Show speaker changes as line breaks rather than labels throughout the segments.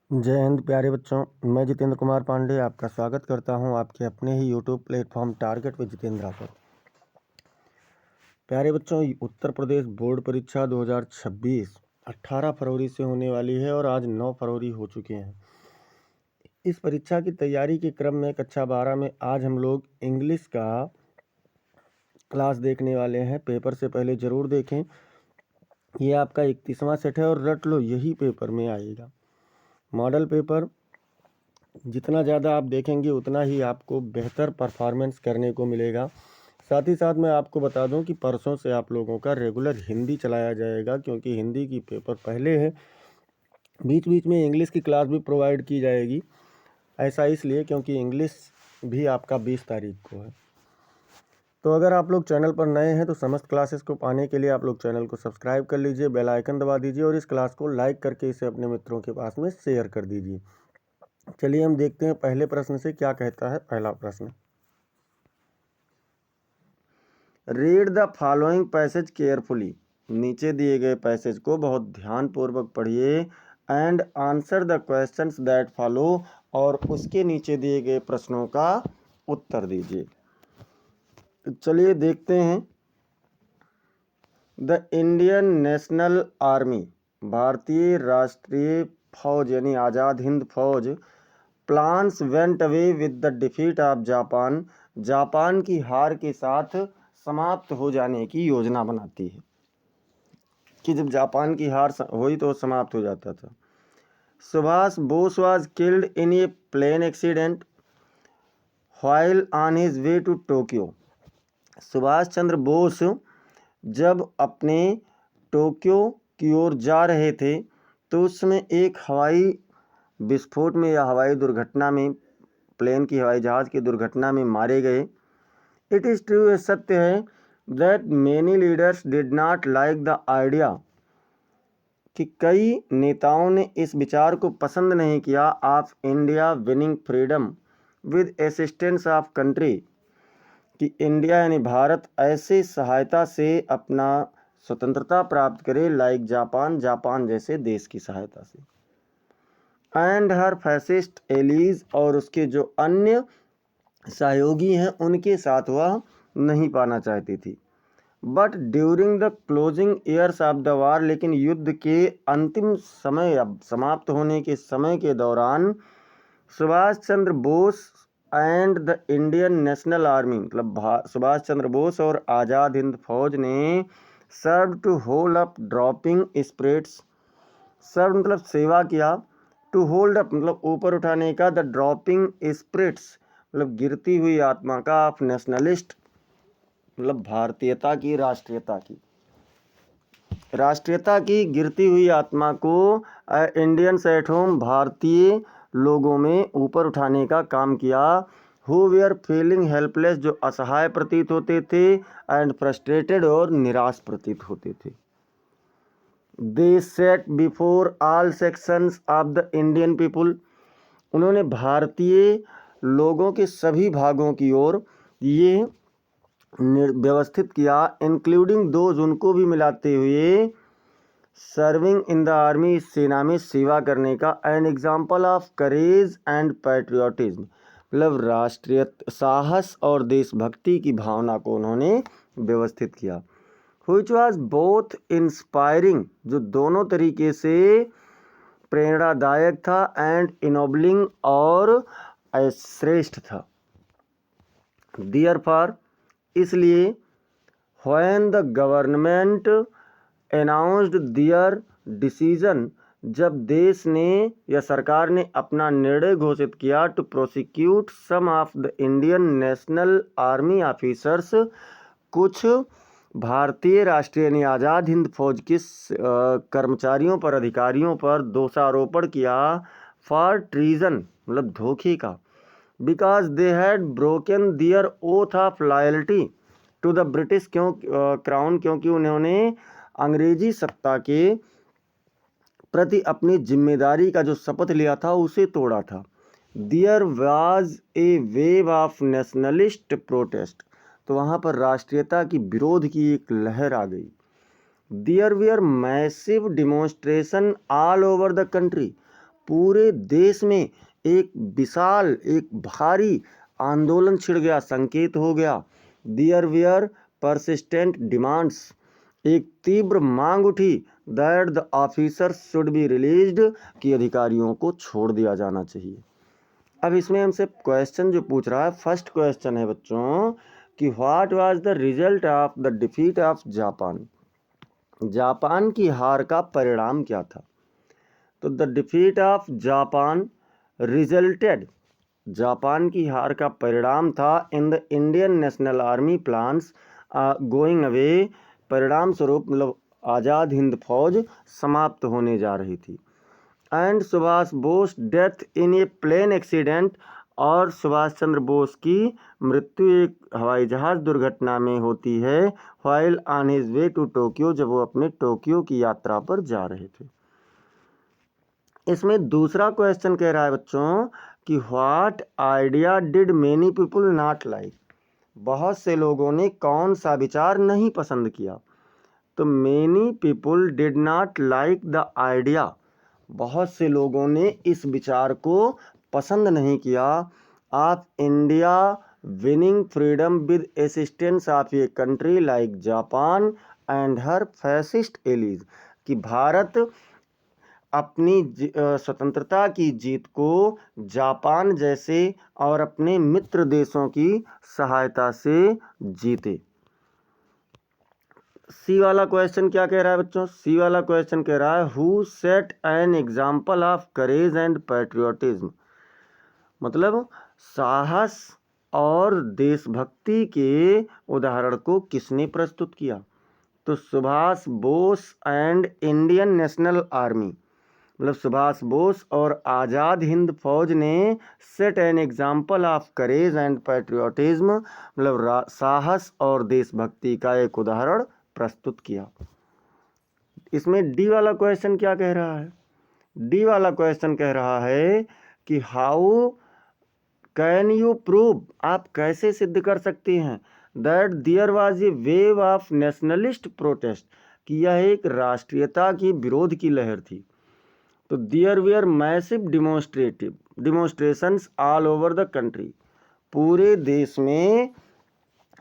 जय हिंद प्यारे बच्चों। मैं जितेंद्र कुमार पांडे आपका स्वागत करता हूं आपके अपने ही YouTube platform target with Jitendra पर। प्यारे बच्चों, उत्तर प्रदेश बोर्ड परीक्षा 2026 18 फरवरी से होने वाली है और आज 9 फरवरी हो चुके हैं। इस परीक्षा की तैयारी के क्रम में कक्षा 12 में आज हम लोग इंग्लिश का क्लास देखने वाले हैं। पेपर से पहले ज़रूर देखें, ये आपका 31वां सेट है और रट लो, यही पेपर में आएगा। मॉडल पेपर जितना ज़्यादा आप देखेंगे उतना ही आपको बेहतर परफॉर्मेंस करने को मिलेगा। साथ ही साथ मैं आपको बता दूं कि परसों से आप लोगों का रेगुलर हिंदी चलाया जाएगा, क्योंकि हिंदी की पेपर पहले है। बीच बीच में इंग्लिश की क्लास भी प्रोवाइड की जाएगी। ऐसा इसलिए क्योंकि इंग्लिश भी आपका 20 तारीख को है। तो अगर आप लोग चैनल पर नए हैं तो समस्त क्लासेस को पाने के लिए आप लोग चैनल को सब्सक्राइब कर लीजिए, बेल आइकन दबा दीजिए और इस क्लास को लाइक करके इसे अपने मित्रों के पास में शेयर कर दीजिए। चलिए हम देखते हैं पहले प्रश्न से क्या कहता है। पहला प्रश्न, read the following passage carefully. नीचे दिए गए पैसेज को बहुत ध्यानपूर्वक पढ़िए and answer the questions that follow, और उसके नीचे दिए गए प्रश्नों का उत्तर दीजिए। चलिए देखते हैं। द इंडियन नेशनल आर्मी, भारतीय राष्ट्रीय फौज यानी आज़ाद हिंद फौज, plans went away with the defeat of Japan, Japan की हार के साथ समाप्त हो जाने की योजना बनाती है कि जब जापान की हार हुई तो समाप्त हो जाता था। Subhash Bose was killed in a plane accident while on his way to Tokyo. Subhash Chandra Bose जब अपने टोक्यो की ओर जा रहे थे तो उस समय एक हवाई विस्फोट में या हवाई दुर्घटना में, प्लेन की हवाई जहाज़ की दुर्घटना में मारे गए। इट इज़ ट्रू, ये सत्य है, that many leaders did not like the idea, कि कई नेताओं ने इस विचार को पसंद नहीं किया, of India winning freedom with assistance of country, कि इंडिया यानी भारत ऐसे सहायता से अपना स्वतंत्रता प्राप्त करे, लाइक जापान, जापान जैसे देश की सहायता से। एंड हर फैसिस्ट एलीज, और उसके जो अन्य सहयोगी हैं उनके साथ वह नहीं पाना चाहती थी। But during the closing years of the war, लेकिन युद्ध के अंतिम समय, अब समाप्त होने के समय के दौरान, Subhash Chandra Bose and the Indian National Army, मतलब सुभाष चंद्र बोस और आज़ाद हिंद फौज ने serve to hold up drooping spirits, serve मतलब सेवा किया, टू होल्ड अप मतलब ऊपर उठाने का, द ड्रॉपिंग स्पिरिट्स मतलब गिरती हुई आत्मा का, ऑफ नेशनलिस्ट मतलब भारतीयता की, राष्ट्रीयता की गिरती हुई आत्मा को इंडियंस एट होम, भारतीय लोगों में ऊपर उठाने का काम किया। हु वेयर फीलिंग हेल्पलेस, जो असहाय प्रतीत होते थे, एंड फ्रस्ट्रेटेड और निराश प्रतीत होते थे। They set before all sections of the Indian people, उन्होंने भारतीय लोगों के सभी भागों की ओर ये व्यवस्थित किया, इंक्लूडिंग दोज, उनको भी मिलाते हुए, सर्विंग इन द आर्मी, सेना में सेवा करने का, an example of courage and patriotism मतलब राष्ट्रीय साहस और देशभक्ति की भावना को उन्होंने व्यवस्थित किया। व्हिच वाज बोथ इंस्पायरिंग, जो दोनों तरीके से प्रेरणादायक था, एंड इनोबलिंग और श्रेष्ठ था। देयरफॉर, इसलिए, when the government announced there decision, जब देश ने या सरकार ने अपना निर्णय घोषित किया, to prosecute some of the Indian National Army officers, कुछ भारतीय राष्ट्रीय यानी आज़ाद हिंद फौज के कर्मचारियों पर, अधिकारियों पर दोषारोपण किया, फॉर ट्रीजन मतलब धोखे का, because they had broken their oath of loyalty to the British crown, क्योंकि उन्होंने अंग्रेजी सत्ता के प्रति अपनी जिम्मेदारी का जो शपथ लिया था उसे तोड़ा था। There was a wave of nationalist protest, तो वहाँ पर राष्ट्रीयता की विरोध की एक लहर आ गई। There were massive demonstration all over the country, पूरे देश में एक विशाल, एक भारी आंदोलन छिड़ गया, संकेत हो गया। देयर वेयर परसिस्टेंट डिमांड्स, एक तीव्र मांग उठी that the officers should be released, कि अधिकारियों को छोड़ दिया जाना चाहिए। अब इसमें हमसे क्वेश्चन जो पूछ रहा है, फर्स्ट क्वेश्चन है बच्चों कि what was the result of the defeat of Japan. Japan की हार का परिणाम क्या था? तो the defeat of Japan resulted, Japan की हार का परिणाम था in the Indian National army plans going away, परिणाम स्वरूप मतलब आज़ाद हिंद फौज समाप्त होने जा रही थी। And Subhash Bose death in a plane accident, और सुभाष चंद्र बोस की मृत्यु एक हवाई जहाज़ दुर्घटना में होती है, while on his way to Tokyo, जब वो अपने टोक्यो की यात्रा पर जा रहे थे। इसमें दूसरा क्वेश्चन कह रहा है बच्चों कि what idea did many people not like, बहुत से लोगों ने कौन सा विचार नहीं पसंद किया? तो many people did not like the idea, बहुत से लोगों ने इस विचार को पसंद नहीं किया, of India winning freedom with assistance of a country like Japan and her fascist allies, कि भारत अपनी स्वतंत्रता की जीत को जापान जैसे और अपने मित्र देशों की सहायता से जीते। सी वाला क्वेश्चन क्या कह रहा है बच्चों? सी वाला क्वेश्चन कह रहा है who set an example of courage and patriotism, मतलब साहस और देशभक्ति के उदाहरण को किसने प्रस्तुत किया? तो Subhash Bose and Indian National Army, मतलब सुभाष बोस और आज़ाद हिंद फौज ने set an example of courage and patriotism, मतलब साहस और देशभक्ति का एक उदाहरण प्रस्तुत किया। इसमें डी वाला क्वेश्चन क्या कह रहा है? डी वाला क्वेश्चन कह रहा है कि हाउ कैन यू प्रूव, आप कैसे सिद्ध कर सकते हैं that there was a wave of nationalist protest, कि यह एक राष्ट्रीयता की विरोध की लहर थी। तो there were massive demonstrations all over the country, पूरे देश में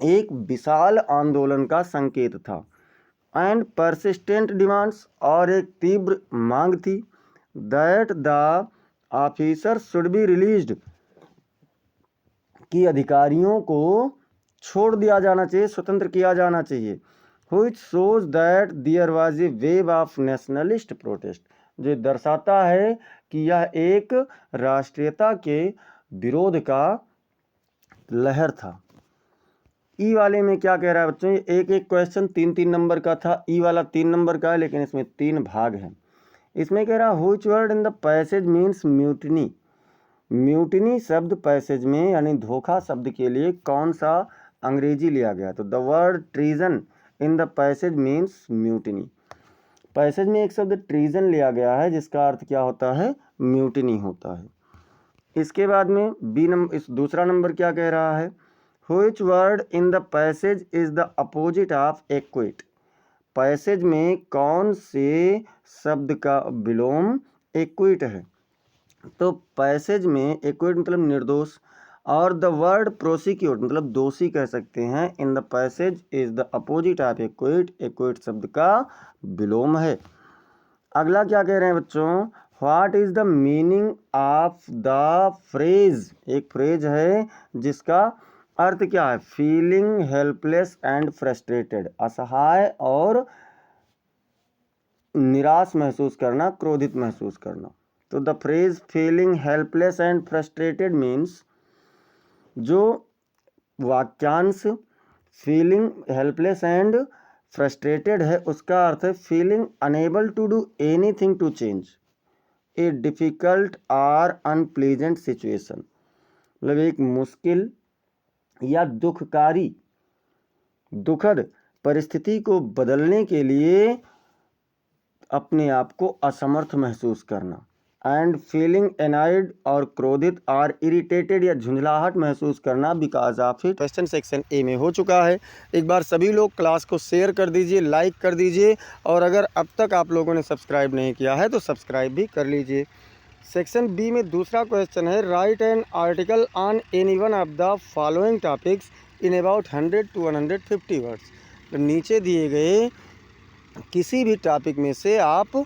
एक विशाल आंदोलन का संकेत था। एंड परसिस्टेंट डिमांड्स, और एक तीव्र मांग थी, that the officer should be released, कि अधिकारियों को छोड़ दिया जाना चाहिए, स्वतंत्र किया जाना चाहिए। Which shows that there was a wave of nationalist protest, जो दर्शाता है कि यह एक राष्ट्रीयता के विरोध का लहर था। ई वाले में क्या कह रहा है बच्चों? एक एक क्वेश्चन 3-3 नंबर का था, ई वाला 3 नंबर का है, लेकिन इसमें 3 भाग हैं। इसमें कह रहा है which word in the passage means mutiny, mutiny शब्द पैसेज में यानी धोखा शब्द के लिए कौन सा अंग्रेजी लिया गया? तो the word treason in the passage means mutiny, passage में एक शब्द ट्रीजन लिया गया है जिसका अर्थ क्या होता है? म्यूटिनी होता है। इसके बाद में बी नंबर, इस दूसरा नंबर क्या कह रहा है? Which word in the passage is the opposite of equity, passage में कौन से शब्द का विलोम एक्विट है? तो पैसेज में एक्विट मतलब निर्दोष, और द वर्ड प्रोसिक्यूट मतलब दोषी कह सकते हैं। In the passage is the opposite of equity, equity शब्द का विलोम है। अगला क्या कह रहे हैं बच्चों? What is the meaning of the phrase, एक फ्रेज है जिसका अर्थ क्या है? फीलिंग हेल्पलेस एंड फ्रस्ट्रेटेड, असहाय और निराश महसूस करना, क्रोधित महसूस करना। तो the phrase feeling helpless and frustrated means, जो वाक्यांश फीलिंग हेल्पलेस एंड फ्रस्ट्रेटेड है उसका अर्थ है feeling unable to do anything to change a difficult और अनप्लीजेंट सिचुएशन, मतलब एक मुश्किल या दुखकारी, दुखद परिस्थिति को बदलने के लिए अपने आप को असमर्थ महसूस करना। एंड फीलिंग एनाइड और क्रोधित और इरिटेटेड या झुंझलाहट महसूस करना because of it. Question section A में हो चुका है। एक बार सभी लोग क्लास को शेयर कर दीजिए, लाइक कर दीजिए, और अगर अब तक आप लोगों ने सब्सक्राइब नहीं किया है तो सब्सक्राइब भी कर लीजिए। सेक्शन बी में दूसरा क्वेश्चन है, right an article on any one of the following topics in about 100 to 150 words. तो नीचे दिए गए किसी भी टॉपिक में से आप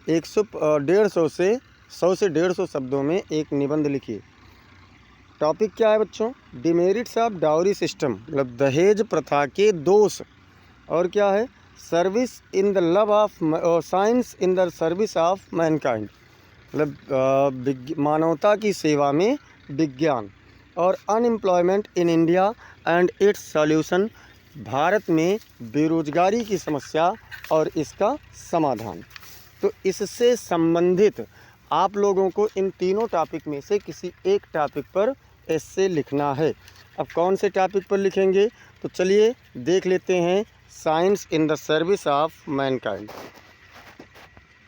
100 से 150 शब्दों में एक निबंध लिखिए। टॉपिक क्या है बच्चों? डिमेरिट्स ऑफ डाउरी सिस्टम, मतलब दहेज प्रथा के दोष। और क्या है? Service in the love of science in the service of Mankind, मतलब मानवता की सेवा में विज्ञान। और unemployment in India and it's solution, Bharat में बेरोजगारी की समस्या और इसका समाधान। तो इससे संबंधित आप लोगों को इन तीनों टॉपिक में से किसी एक टॉपिक पर एस्से लिखना है। अब कौन से टॉपिक पर लिखेंगे? तो चलिए देख लेते हैं। Science in the service of mankind.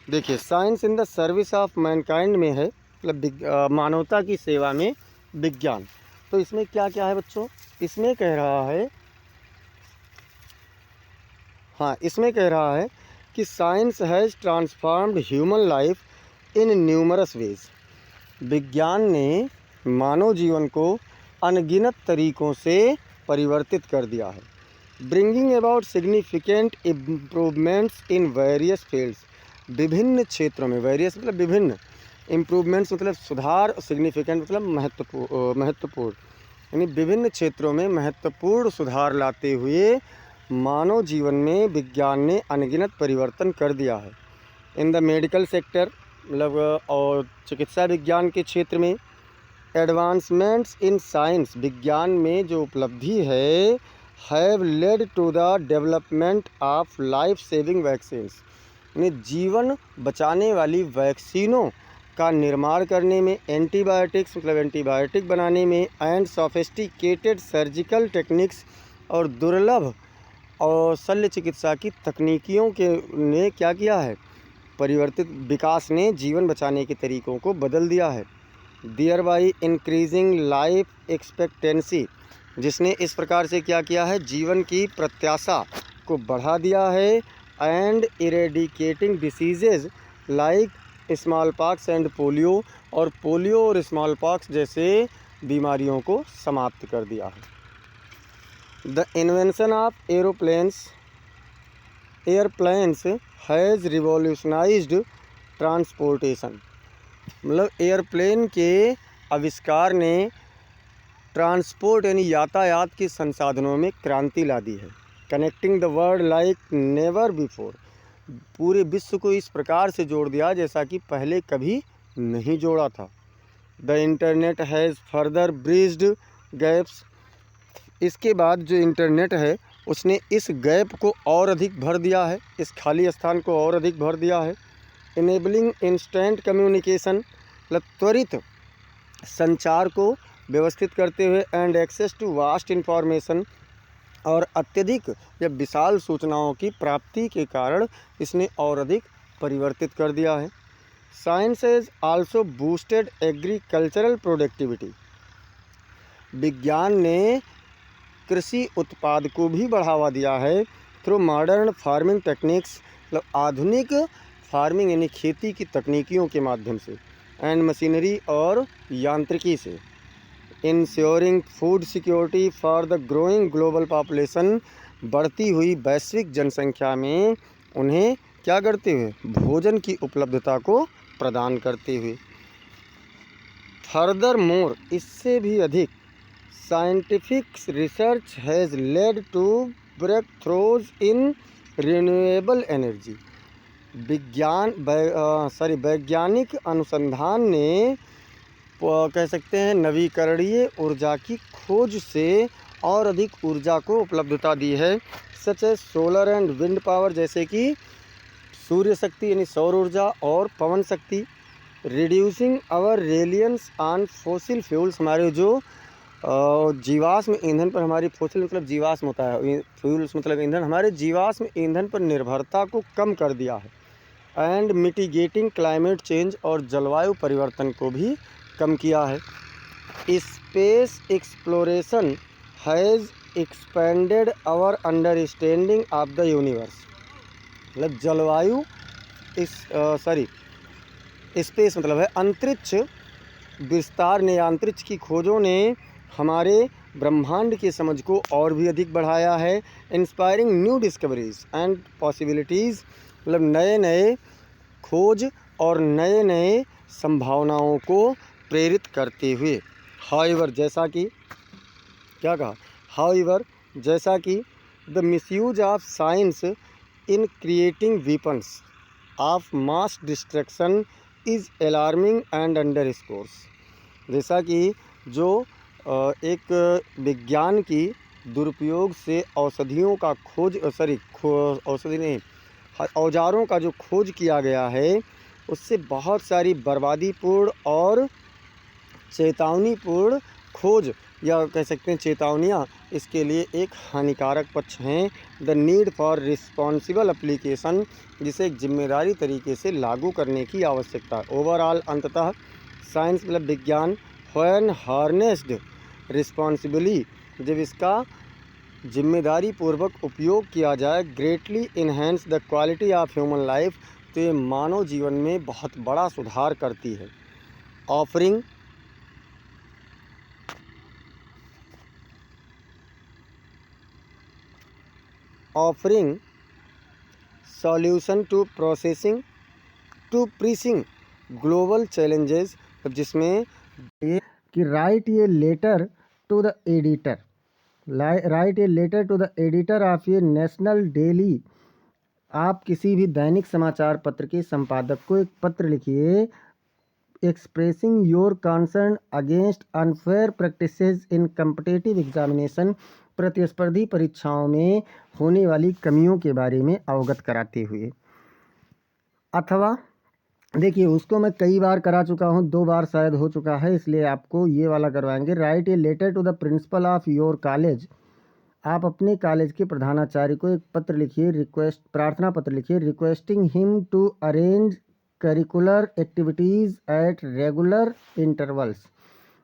देखिए, science in the service of mankind में है, मतलब मानवता की सेवा में विज्ञान। तो इसमें क्या क्या है बच्चों? इसमें कह रहा है, हाँ, इसमें कह रहा है कि science has transformed human life in numerous ways. विज्ञान ने मानव जीवन को अनगिनत तरीकों से परिवर्तित कर दिया है। Bringing about significant improvements in various fields, विभिन्न क्षेत्रों में, वेरियस मतलब विभिन्न, इम्प्रूवमेंट्स मतलब सुधार, सिग्निफिकेंट मतलब महत्वपूर्ण, यानी विभिन्न क्षेत्रों में महत्वपूर्ण सुधार लाते हुए मानव जीवन में विज्ञान ने अनगिनत परिवर्तन कर दिया है। इन द मेडिकल सेक्टर, मतलब और चिकित्सा विज्ञान के क्षेत्र में, एडवांसमेंट्स इन साइंस, विज्ञान में जो उपलब्धि है, have led to the development of life saving vaccines, यानी जीवन बचाने वाली वैक्सीनों का निर्माण करने में, एंटीबायोटिक्स मतलब एंटीबायोटिक बनाने में, एंड सोफिस्टिकेटेड सर्जिकल टेक्निक्स, और दुर्लभ और शल्य चिकित्सा की तकनीकियों के ने क्या किया है? परिवर्तित, विकास ने जीवन बचाने के तरीकों को बदल दिया है। Thereby increasing life expectancy, जिसने इस प्रकार से क्या किया है? जीवन की प्रत्याशा को बढ़ा दिया है। And eradicating diseases like smallpox and polio, और पोलियो और स्मॉल पॉक्स जैसे बीमारियों को समाप्त कर दिया है। The invention of airplanes has revolutionised transportation, मतलब एयरप्लेन के आविष्कार ने ट्रांसपोर्ट यानी यातायात के संसाधनों में क्रांति ला दी है। Connecting the world like never before, पूरे विश्व को इस प्रकार से जोड़ दिया जैसा कि पहले कभी नहीं जोड़ा था। The internet has further bridged gaps, इसके बाद जो इंटरनेट है उसने इस गैप को और अधिक भर दिया है, इस खाली स्थान को और अधिक भर दिया है। इनेबलिंग इंस्टेंट कम्युनिकेशन, मतलब त्वरित संचार को व्यवस्थित करते हुए, and access to vast information, और अत्यधिक या विशाल सूचनाओं की प्राप्ति के कारण इसने और अधिक परिवर्तित कर दिया है। Science has also boosted agricultural productivity, विज्ञान ने कृषि उत्पाद को भी बढ़ावा दिया है थ्रू मॉडर्न फार्मिंग टेक्निक्स, मतलब आधुनिक फार्मिंग यानी खेती की तकनीकियों के माध्यम से, एंड मशीनरी और यांत्रिकी से। Ensuring food security for the growing global population, बढ़ती हुई वैश्विक जनसंख्या में उन्हें क्या करते हुए? भोजन की उपलब्धता को प्रदान करते हुए। फर्दर मोर, इससे भी अधिक, scientific research has led to breakthroughs in renewable energy, वैज्ञानिक अनुसंधान ने कह सकते हैं नवीकरणीय ऊर्जा की खोज से और अधिक ऊर्जा को उपलब्धता दी है, such as solar and wind power, जैसे कि सूर्य शक्ति यानी सौर ऊर्जा और पवन शक्ति। Reducing our reliance on fossil fuels, हमारे जो जीवाश्म ईंधन पर, हमारी फॉसिल मतलब जीवाश्म होता है, फ्यूल्स मतलब ईंधन, हमारे जीवाश्म ईंधन पर निर्भरता को कम कर दिया है। एंड मिटिगेटिंग क्लाइमेट चेंज, और जलवायु परिवर्तन को भी कम किया है। Space exploration has expanded our understanding of the universe, मतलब जलवायु स्पेस मतलब है अंतरिक्ष विस्तार ने या अंतरिक्ष की खोजों ने हमारे ब्रह्मांड की समझ को और भी अधिक बढ़ाया है। Inspiring new discoveries and possibilities मतलब नए नए खोज और नए नए संभावनाओं को प्रेरित करते हुए। हाउएवर जैसा कि क्या कहा, हाउएवर जैसा कि the misuse of science in creating weapons of mass destruction is alarming and underscores. जैसा कि जो एक विज्ञान की दुरुपयोग से औषधियों का खोज औषधि नहीं औजारों का जो खोज किया गया है उससे बहुत सारी बर्बादीपूर्ण और चेतावनीपूर्ण खोज या कह सकते हैं चेतावनियाँ इसके लिए एक हानिकारक पक्ष हैं। The need for responsible application जिसे एक जिम्मेदारी तरीके से लागू करने की आवश्यकता। ओवरऑल अंततः साइंस मतलब विज्ञान व्हेन हार्नेस्ड रिस्पॉन्सिबली जब इसका जिम्मेदारी पूर्वक उपयोग किया जाए greatly enhance the quality of human life तो ये मानव जीवन में बहुत बड़ा सुधार करती है। Offering solution to processing to pressing global challenges जिसमें ये कि write a letter to the editor of a national daily. आप किसी भी दैनिक समाचार पत्र के संपादक को एक पत्र लिखिए expressing your concern against unfair practices in competitive examination प्रतिस्पर्धी परीक्षाओं में होने वाली कमियों के बारे में अवगत कराते हुए। अथवा देखिए उसको मैं कई बार करा चुका हूँ, 2 बार शायद हो चुका है, इसलिए आपको ये वाला करवाएंगे। Write a letter to the principal of your college. आप अपने कॉलेज के प्रधानाचार्य को एक पत्र लिखिए प्रार्थना पत्र लिखिए requesting him to arrange curricular activities at regular intervals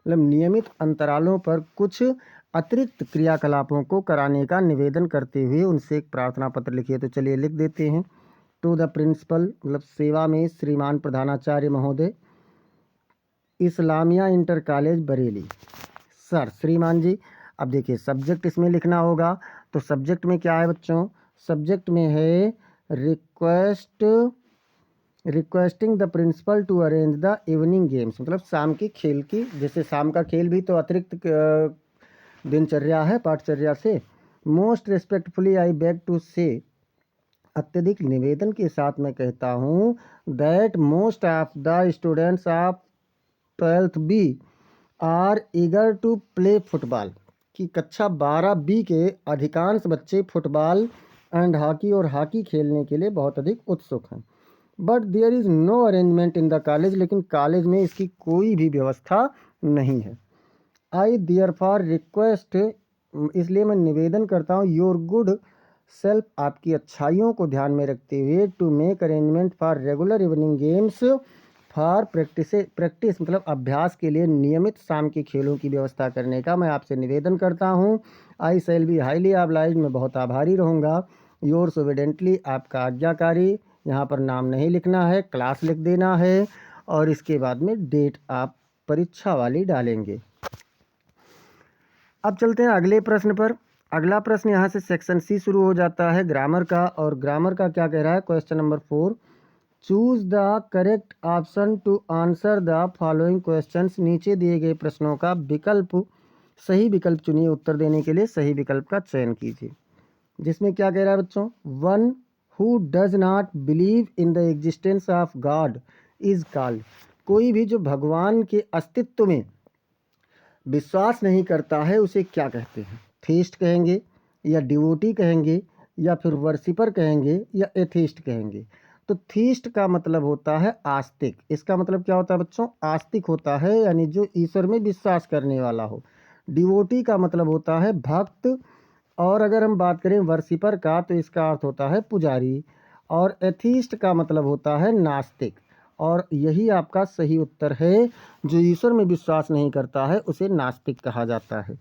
मतलब नियमित अंतरालों पर कुछ अतिरिक्त क्रियाकलापों को कराने का निवेदन करते हुए उनसे एक प्रार्थना पत्र लिखिए। तो चलिए लिख देते हैं। टू द प्रिंसिपल मतलब सेवा में श्रीमान प्रधानाचार्य महोदय, Islamia inter college Bareilly. Sir श्रीमान जी, अब देखिए सब्जेक्ट इसमें लिखना होगा। तो सब्जेक्ट में क्या है बच्चों, सब्जेक्ट में है requesting the principal to arrange the evening games मतलब शाम की खेल की, जैसे शाम का खेल भी तो अतिरिक्त दिनचर्या है पाठचर्या से। Most respectfully I beg to say अत्यधिक निवेदन के साथ मैं कहता हूँ that most of the students of 12th B are eager to play football कि कक्षा 12 बी के अधिकांश बच्चे फुटबॉल एंड हॉकी और हॉकी खेलने के लिए बहुत अधिक उत्सुक हैं। But there is no arrangement in the college लेकिन कॉलेज में इसकी कोई भी व्यवस्था नहीं है। आई देयर फॉर रिक्वेस्ट इसलिए मैं निवेदन करता हूँ योर गुड सेल्फ आपकी अच्छाइयों को ध्यान में रखते हुए to make arrangement for regular evening games for practice मतलब अभ्यास के लिए नियमित शाम के खेलों की व्यवस्था करने का मैं आपसे निवेदन करता हूँ। आई शैल बी हाईली ऑब्लाइज्ड मैं बहुत आभारी रहूँगा। योर्स ओबीडेंटली आपका आज्ञाकारी, यहाँ पर नाम नहीं लिखना है, क्लास लिख देना है और इसके बाद में डेट आप परीक्षा वाली डालेंगे। अब चलते हैं अगले प्रश्न पर। अगला प्रश्न यहाँ से सेक्शन सी शुरू हो जाता है ग्रामर का, और ग्रामर का क्या कह रहा है question number 4 choose the correct option to answer the following questions. नीचे दिए गए प्रश्नों का सही विकल्प चुनिए, उत्तर देने के लिए सही विकल्प का चयन कीजिए। जिसमें क्या कह रहा है बच्चों, one who does not believe in the existence of God is called. कोई भी जो भगवान के अस्तित्व में विश्वास नहीं करता है उसे क्या कहते हैं, थीस्ट कहेंगे या डिवोटी कहेंगे या फिर वर्शिपर कहेंगे या एथीस्ट कहेंगे। तो थीस्ट का मतलब होता है आस्तिक। इसका मतलब क्या होता है बच्चों, आस्तिक होता है यानी जो ईश्वर में विश्वास करने वाला हो। डिवोटी का मतलब होता है भक्त, और अगर हम बात करें वर्शिपर का तो इसका अर्थ होता है पुजारी, और एथीस्ट का मतलब होता है नास्तिक। और यही आपका सही उत्तर है, जो ईश्वर में विश्वास नहीं करता है उसे नास्तिक कहा जाता है।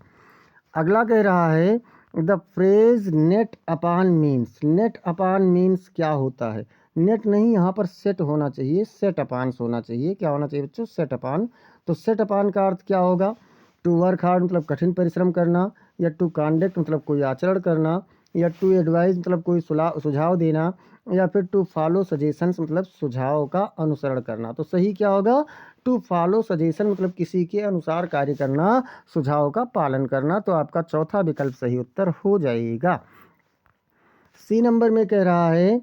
अगला कह रहा है the phrase net upon means. Net upon means क्या होता है, नेट नहीं, यहाँ पर सेट होना चाहिए, सेट अपान्स होना चाहिए। क्या होना चाहिए बच्चों? सेट अपान। तो सेट अपान का अर्थ क्या होगा? टू वर्क हार्ड मतलब कठिन परिश्रम करना, या टू कॉन्डक्ट मतलब कोई आचरण करना, या टू एडवाइज मतलब कोई सुझाव देना, या फिर टू फॉलो सजेशंस मतलब सुझाव का अनुसरण करना। तो सही क्या होगा? टू फॉलो सजेशन मतलब किसी के अनुसार कार्य करना, सुझाव का पालन करना। तो आपका चौथा विकल्प सही उत्तर हो जाएगा। सी नंबर में कह रहा है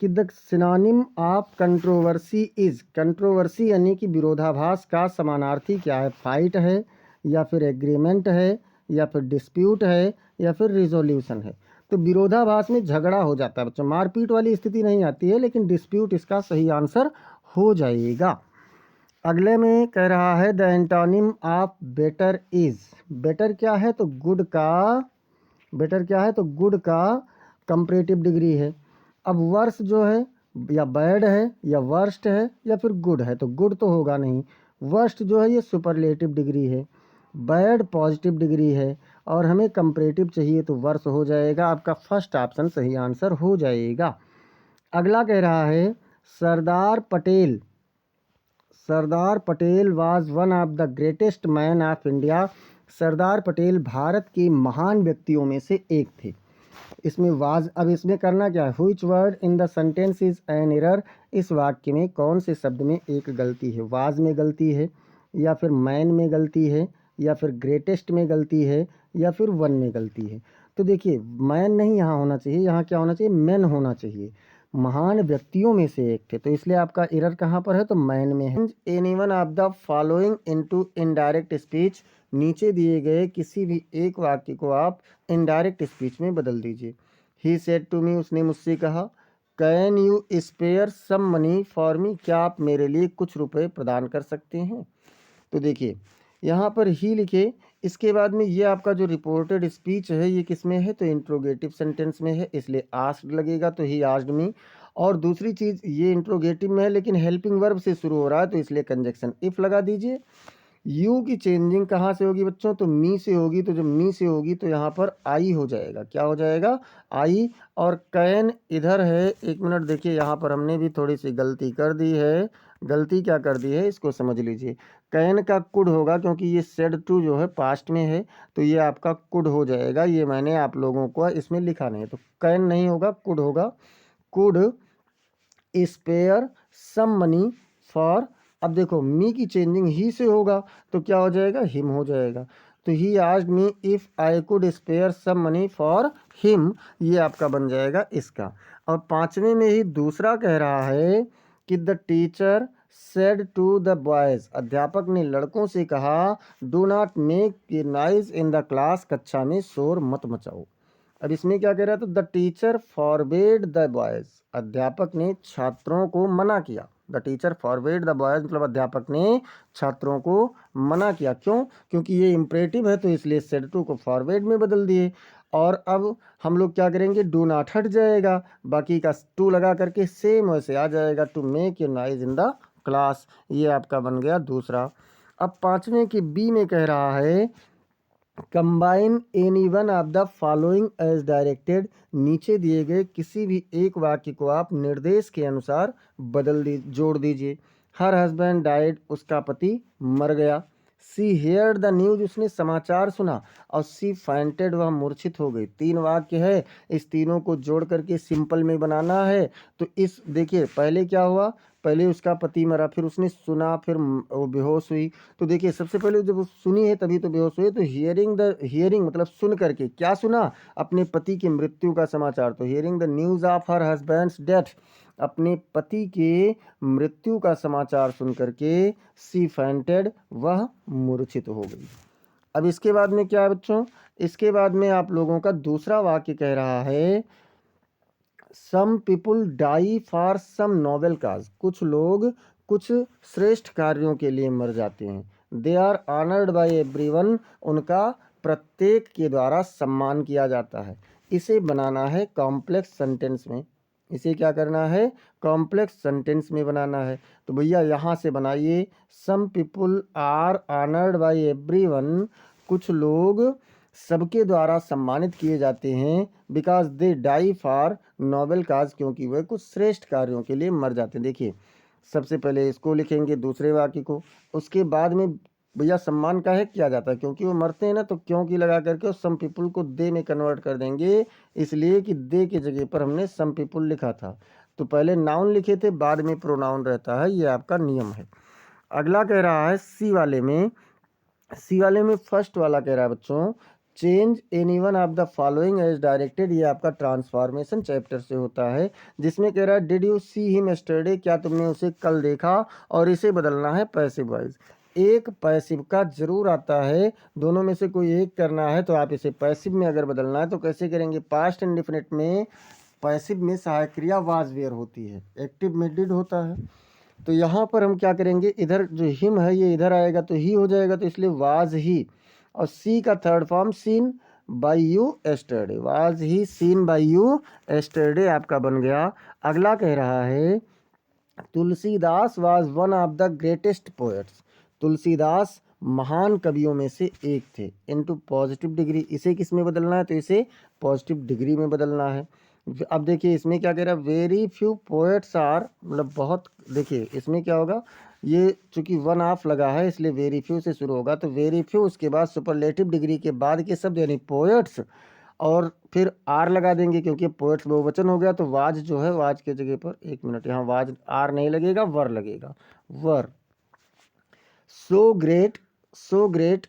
कि the synonym of controversy is, controversy यानी कि विरोधाभास का समानार्थी क्या है? फाइट है, या फिर एग्रीमेंट है, या फिर डिस्प्यूट है, या फिर रिजोल्यूशन है। तो विरोधाभास में झगड़ा हो जाता है बच्चों, मारपीट वाली स्थिति नहीं आती है, लेकिन डिस्प्यूट इसका सही आंसर हो जाएगा। अगले में कह रहा है the antonym of better is, better क्या है? तो गुड का, बेटर क्या है? तो गुड का कंपैरेटिव डिग्री है। अब वर्स जो है या बैड है या वर्स्ट है या फिर गुड है, तो गुड तो होगा नहीं। वर्स्ट जो है ये सुपरलेटिव डिग्री है, बैड पॉजिटिव डिग्री है, और हमें कंपैरेटिव चाहिए तो वर्स हो जाएगा। आपका फर्स्ट ऑप्शन सही आंसर हो जाएगा। अगला कह रहा है Sardar Patel, Sardar Patel was one of the greatest man of India. Sardar Patel भारत के महान व्यक्तियों में से एक थे। इसमें वाज, अब इसमें करना क्या है? Which word in the sentence is an error, इस वाक्य में कौन से शब्द में एक गलती है? वाज में गलती है, या फिर मैन में गलती है, या फिर ग्रेटेस्ट में गलती है, या फिर वन में गलती है। तो देखिए मैन नहीं यहाँ होना चाहिए, यहाँ क्या होना चाहिए? मैन होना चाहिए। महान व्यक्तियों में से एक थे, तो इसलिए आपका एरर कहाँ पर है? तो मैन में है। Anyone of the following into indirect speech, नीचे दिए गए किसी भी एक वाक्य को आप इनडायरेक्ट स्पीच में बदल दीजिए। ही सेड टू मी, उसने मुझसे कहा। Can you spare some money for me, क्या आप मेरे लिए कुछ रुपए प्रदान कर सकते हैं? तो देखिए यहाँ पर ही लिखे, इसके बाद में ये आपका जो रिपोर्टेड स्पीच है ये किस में है? तो इंट्रोगेटिव सेंटेंस में है, इसलिए आस्क्ड लगेगा, तो ही आस्क्ड मी। और दूसरी चीज़ ये इंट्रोगेटिव में है लेकिन हेल्पिंग वर्ब से शुरू हो रहा है, तो इसलिए कंजक्शन इफ लगा दीजिए। यू की चेंजिंग कहाँ से होगी बच्चों? तो मी से होगी, तो जब मी से होगी तो यहाँ पर आई हो जाएगा। क्या हो जाएगा? आई। और कैन इधर है, एक मिनट देखिए, यहाँ पर हमने भी थोड़ी सी गलती कर दी है। गलती क्या कर दी है इसको समझ लीजिए। कैन का कुड होगा, क्योंकि ये सेड टू जो है पास्ट में है, तो ये आपका कुड हो जाएगा। ये मैंने आप लोगों को इसमें लिखा नहीं है, तो कैन नहीं होगा, कुड होगा। Could spare some money for, अब देखो मी की चेंजिंग ही से होगा, तो क्या हो जाएगा? हिम हो जाएगा। तो he asked me if I could spare some money for him, ये आपका बन जाएगा इसका। और पांचवें में ही दूसरा कह रहा है कि the teacher said to the boys, अध्यापक ने लड़कों से कहा, do not make a noise in the class, कक्षा में शोर मत मचाओ। अब इसमें क्या कह रहा है? तो the teacher forbade the boys, अध्यापक ने छात्रों को मना किया। The teacher forbade the boys मतलब अध्यापक ने छात्रों को मना किया। क्यों? क्योंकि ये इम्परेटिव है, तो इसलिए सेड टू को फॉरबेड में बदल दिए। और अब हम लोग क्या करेंगे? डू नॉट हट जाएगा, बाकी का टू लगा करके सेम वैसे आ जाएगा, to make a noise in the class. ये आपका बन गया दूसरा। अब पांचवें की बी में कह रहा है combine any one of the following as directed, नीचे दिए गए किसी भी एक वाक्य को आप निर्देश के अनुसार जोड़ दीजिए। हर हस्बैंड डाइड, उसका पति मर गया। सी हेयर द न्यूज, उसने समाचार सुना। और सी फाइंटेड, वह मूर्छित हो गई। तीन वाक्य है, इस तीनों को जोड़ करके सिंपल में बनाना है। तो इस देखिए पहले क्या हुआ? पहले उसका पति मरा, फिर उसने सुना, फिर वो बेहोश हुई। तो देखिए सबसे पहले जब वो सुनी है तभी तो बेहोश हुई, तो हियरिंग मतलब सुन करके क्या सुना? अपने पति की मृत्यु का समाचार। तो hearing the news of her husband's death, अपने पति के मृत्यु का समाचार सुन करके सी फैंटेड, वह मूर्छित हो गई। अब इसके बाद में क्या है बच्चों? इसके बाद में आप लोगों का दूसरा वाक्य कह रहा है some people die for some noble cause, कुछ लोग कुछ श्रेष्ठ कार्यों के लिए मर जाते हैं। They are honoured by everyone, उनका प्रत्येक के द्वारा सम्मान किया जाता है। इसे बनाना है कॉम्प्लेक्स सेंटेंस में। इसे क्या करना है? कॉम्प्लेक्स सेंटेंस में बनाना है। तो भैया यहाँ से बनाइए, some people are honoured by everyone, कुछ लोग सबके द्वारा सम्मानित किए जाते हैं because they die for noble cause, क्योंकि वह कुछ श्रेष्ठ कार्यों के लिए मर जाते हैं। देखिए सबसे पहले इसको लिखेंगे दूसरे वाक्य को, उसके बाद में भैया सम्मान काहे किया जाता है, क्योंकि वो मरते हैं ना, तो क्योंकि लगा करके सम पीपुल को दे में कन्वर्ट कर देंगे, इसलिए कि दे की जगह पर हमने सम पीपुल लिखा था। तो पहले नाउन लिखे थे, बाद में प्रोनाउन रहता है, ये आपका नियम है। अगला कह रहा है सी वाले में फर्स्ट वाला कह रहा है बच्चों, change any one of the following as directed. ये आपका ट्रांसफॉर्मेशन चैप्टर से होता है, जिसमें कह रहा है did you see him yesterday, क्या तुमने उसे कल देखा, और इसे बदलना है पैसिव वॉइस। एक पैसिव का जरूर आता है, दोनों में से कोई एक करना है, तो आप इसे पैसिव में अगर बदलना है तो कैसे करेंगे, पास्ट इंडेफिनिट में पैसिव में सहायक क्रिया वाज वेयर होती है, एक्टिव में डिड होता है। तो यहाँ पर हम क्या करेंगे, इधर जो हिम है ये इधर आएगा तो ही हो जाएगा, तो इसलिए वाज ही, और सी का third form scene by you yesterday, was he scene by you yesterday आपका बन गया। अगला कह रहा है Tulsidas was one of the greatest poets. Tulsidas महान कवियों में से एक थे, इनटू पॉजिटिव डिग्री, इसे किस में बदलना है, तो इसे पॉजिटिव डिग्री में बदलना है। अब देखिए इसमें क्या कह रहा है, वेरी फ्यू पोएट्स आर, मतलब बहुत, देखिए इसमें क्या होगा, ये चूंकि वन ऑफ लगा है इसलिए वेरी फ्यू से शुरू होगा, तो वेरी फ्यू उसके बाद सुपरलेटिव डिग्री के बाद के शब्द यानी पोएट्स, और फिर आर लगा देंगे क्योंकि पोएट्स बहुवचन हो गया, तो वाज जो है, वाज के जगह पर, एक मिनट, यहाँ वाज आर नहीं लगेगा, वर लगेगा, वर। सो ग्रेट,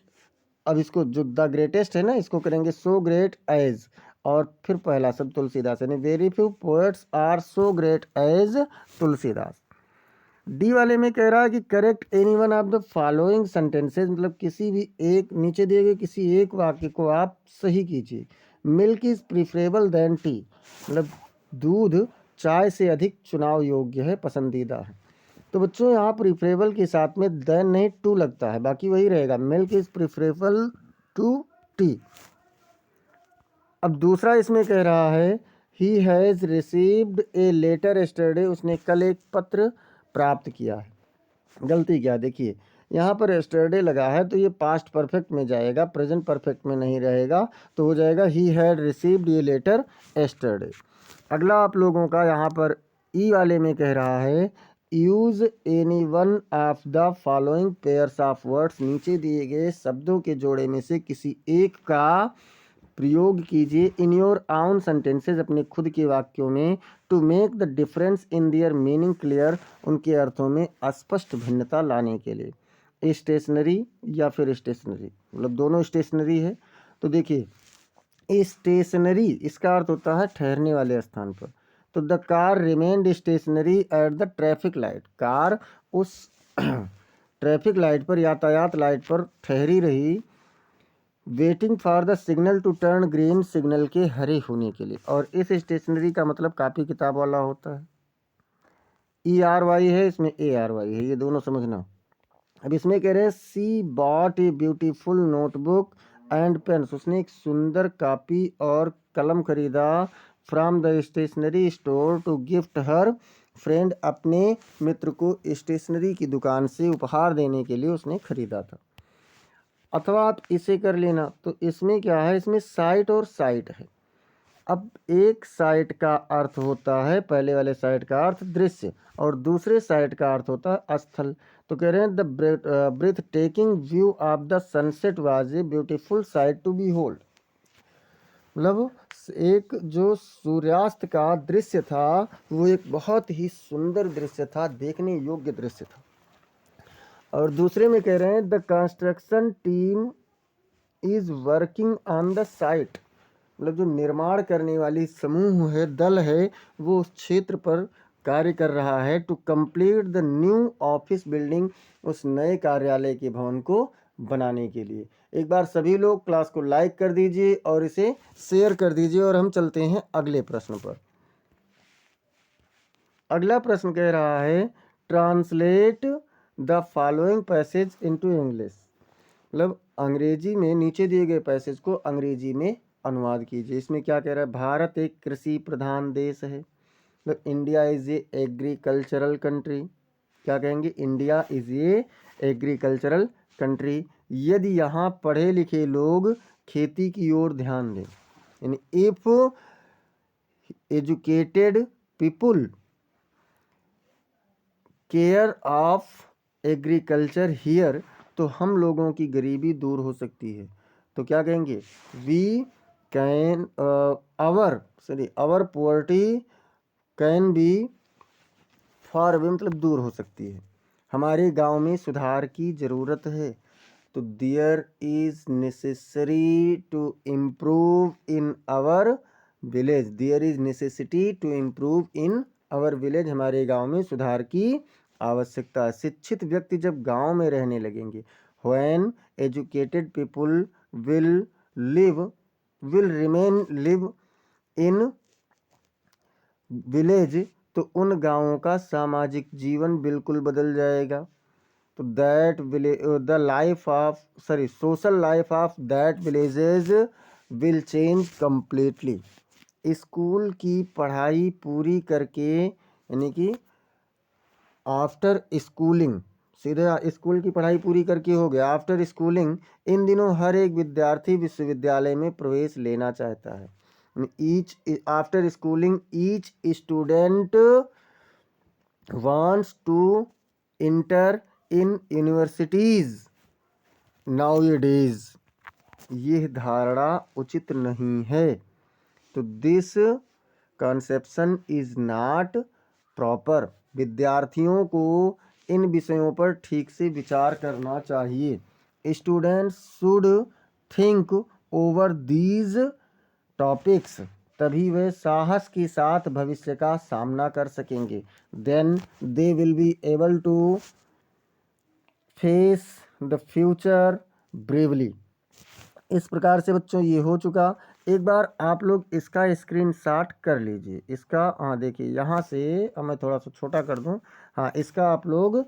अब इसको जो द ग्रेटेस्ट है ना, इसको करेंगे सो ग्रेट एज, और फिर पहला शब्द तुलसीदास, यानी very few poets are so great as Tulsidas. D वाले में कह रहा है कि correct any one of the following sentences, मतलब किसी भी एक, नीचे दिए गए किसी एक वाक्य को आप सही कीजिए। Milk is preferable than tea, मतलब दूध चाय से अधिक चुनाव योग्य है, पसंदीदा है। तो बच्चों यहाँ प्रिफरेबल के साथ में देन नहीं टू लगता है, बाकी वही रहेगा, milk is preferable to tea. अब दूसरा इसमें कह रहा है he has received a letter yesterday, उसने कल एक पत्र प्राप्त किया है। गलती क्या, देखिए यहाँ पर यस्टरडे लगा है तो ये पास्ट परफेक्ट में जाएगा, प्रेजेंट परफेक्ट में नहीं रहेगा, तो हो जाएगा he had received a letter yesterday. अगला आप लोगों का यहाँ पर ई वाले में कह रहा है use any one of the following pairs of words, नीचे दिए गए शब्दों के जोड़े में से किसी एक का प्रयोग कीजिए इन योर आउन सेंटेंसेज, अपने खुद के वाक्यों में, to make the difference in their meaning clear, उनके अर्थों में स्पष्ट भिन्नता लाने के लिए। स्टेशनरी या फिर स्टेशनरी, मतलब दोनों स्टेशनरी है। तो देखिए स्टेशनरी इसका अर्थ होता है ठहरने वाले स्थान पर, तो the car remained stationary at the traffic light, car उस ट्रैफिक लाइट पर, यातायात लाइट पर ठहरी रही, waiting for the signal to turn green, signal के हरे होने के लिए। और इस स्टेशनरी का मतलब कापी किताब वाला होता है, ई आर वाई है, इसमें ए आर वाई है, ये दोनों समझना। अब इसमें कह रहे हैं she bought a beautiful notebook and pens, उसने एक सुंदर कापी और कलम खरीदा, from the stationery store to gift her friend, अपने मित्र को स्टेशनरी की दुकान से उपहार देने के लिए उसने खरीदा था। अथवा आप इसे कर लेना, तो इसमें क्या है, इसमें साइट और साइट है। अब एक साइट का अर्थ होता है, पहले वाले साइट का अर्थ दृश्य, और दूसरे साइट का अर्थ होता है स्थल। तो कह रहे हैं the breathtaking view of the sunset was a beautiful sight to behold, मतलब एक जो सूर्यास्त का दृश्य था वो एक बहुत ही सुंदर दृश्य था, देखने योग्य दृश्य था। और दूसरे में कह रहे हैं the construction team is working on the site, मतलब जो निर्माण करने वाली समूह है, दल है, वो उस क्षेत्र पर कार्य कर रहा है, to complete the new office building, उस नए कार्यालय के भवन को बनाने के लिए। एक बार सभी लोग क्लास को लाइक कर दीजिए और इसे शेयर कर दीजिए, और हम चलते हैं अगले प्रश्न पर। अगला प्रश्न कह रहा है translate the following passage into English, मतलब अंग्रेजी में नीचे दिए गए पैसेज को अंग्रेजी में अनुवाद कीजिए। इसमें क्या कह रहा है, भारत एक कृषि प्रधान देश है, मतलब India is a agricultural country, क्या कहेंगे, India is a agricultural country. यदि यहाँ पढ़े लिखे लोग खेती की ओर ध्यान दें। यानी if educated people care of agriculture here, तो हम लोगों की गरीबी दूर हो सकती है। तो क्या कहेंगे, we can our poverty can be far away, मतलब दूर हो सकती है। हमारे गांव में सुधार की ज़रूरत है, तो there is necessary to improve in our village, there is necessity to improve in our village, हमारे गांव में सुधार की आवश्यकता है। शिक्षित व्यक्ति जब गांव में रहने लगेंगे, when educated people will remain live in village, तो उन गांवों का सामाजिक जीवन बिल्कुल बदल जाएगा। तो that the life of social life of that villages will change completely. School की पढ़ाई पूरी करके, यानी कि आफ्टर स्कूलिंग, सीधा स्कूल की पढ़ाई पूरी करके हो गया, आफ्टर स्कूलिंग, इन दिनों हर एक विद्यार्थी विश्वविद्यालय में प्रवेश लेना चाहता है। After schooling each student wants to enter in universities nowadays, यह धारणा उचित नहीं है। तो this conception is not proper, विद्यार्थियों को इन विषयों पर ठीक से विचार करना चाहिए। Students should think over these topics, तभी वे साहस के साथ भविष्य का सामना कर सकेंगे। Then they will be able to face the future bravely. इस प्रकार से बच्चों ये हो चुका। एक बार आप लोग इसका स्क्रीनशॉट कर लीजिए। इसका देखिए यहाँ से, अब मैं थोड़ा सा छोटा कर दूँ, इसका आप लोग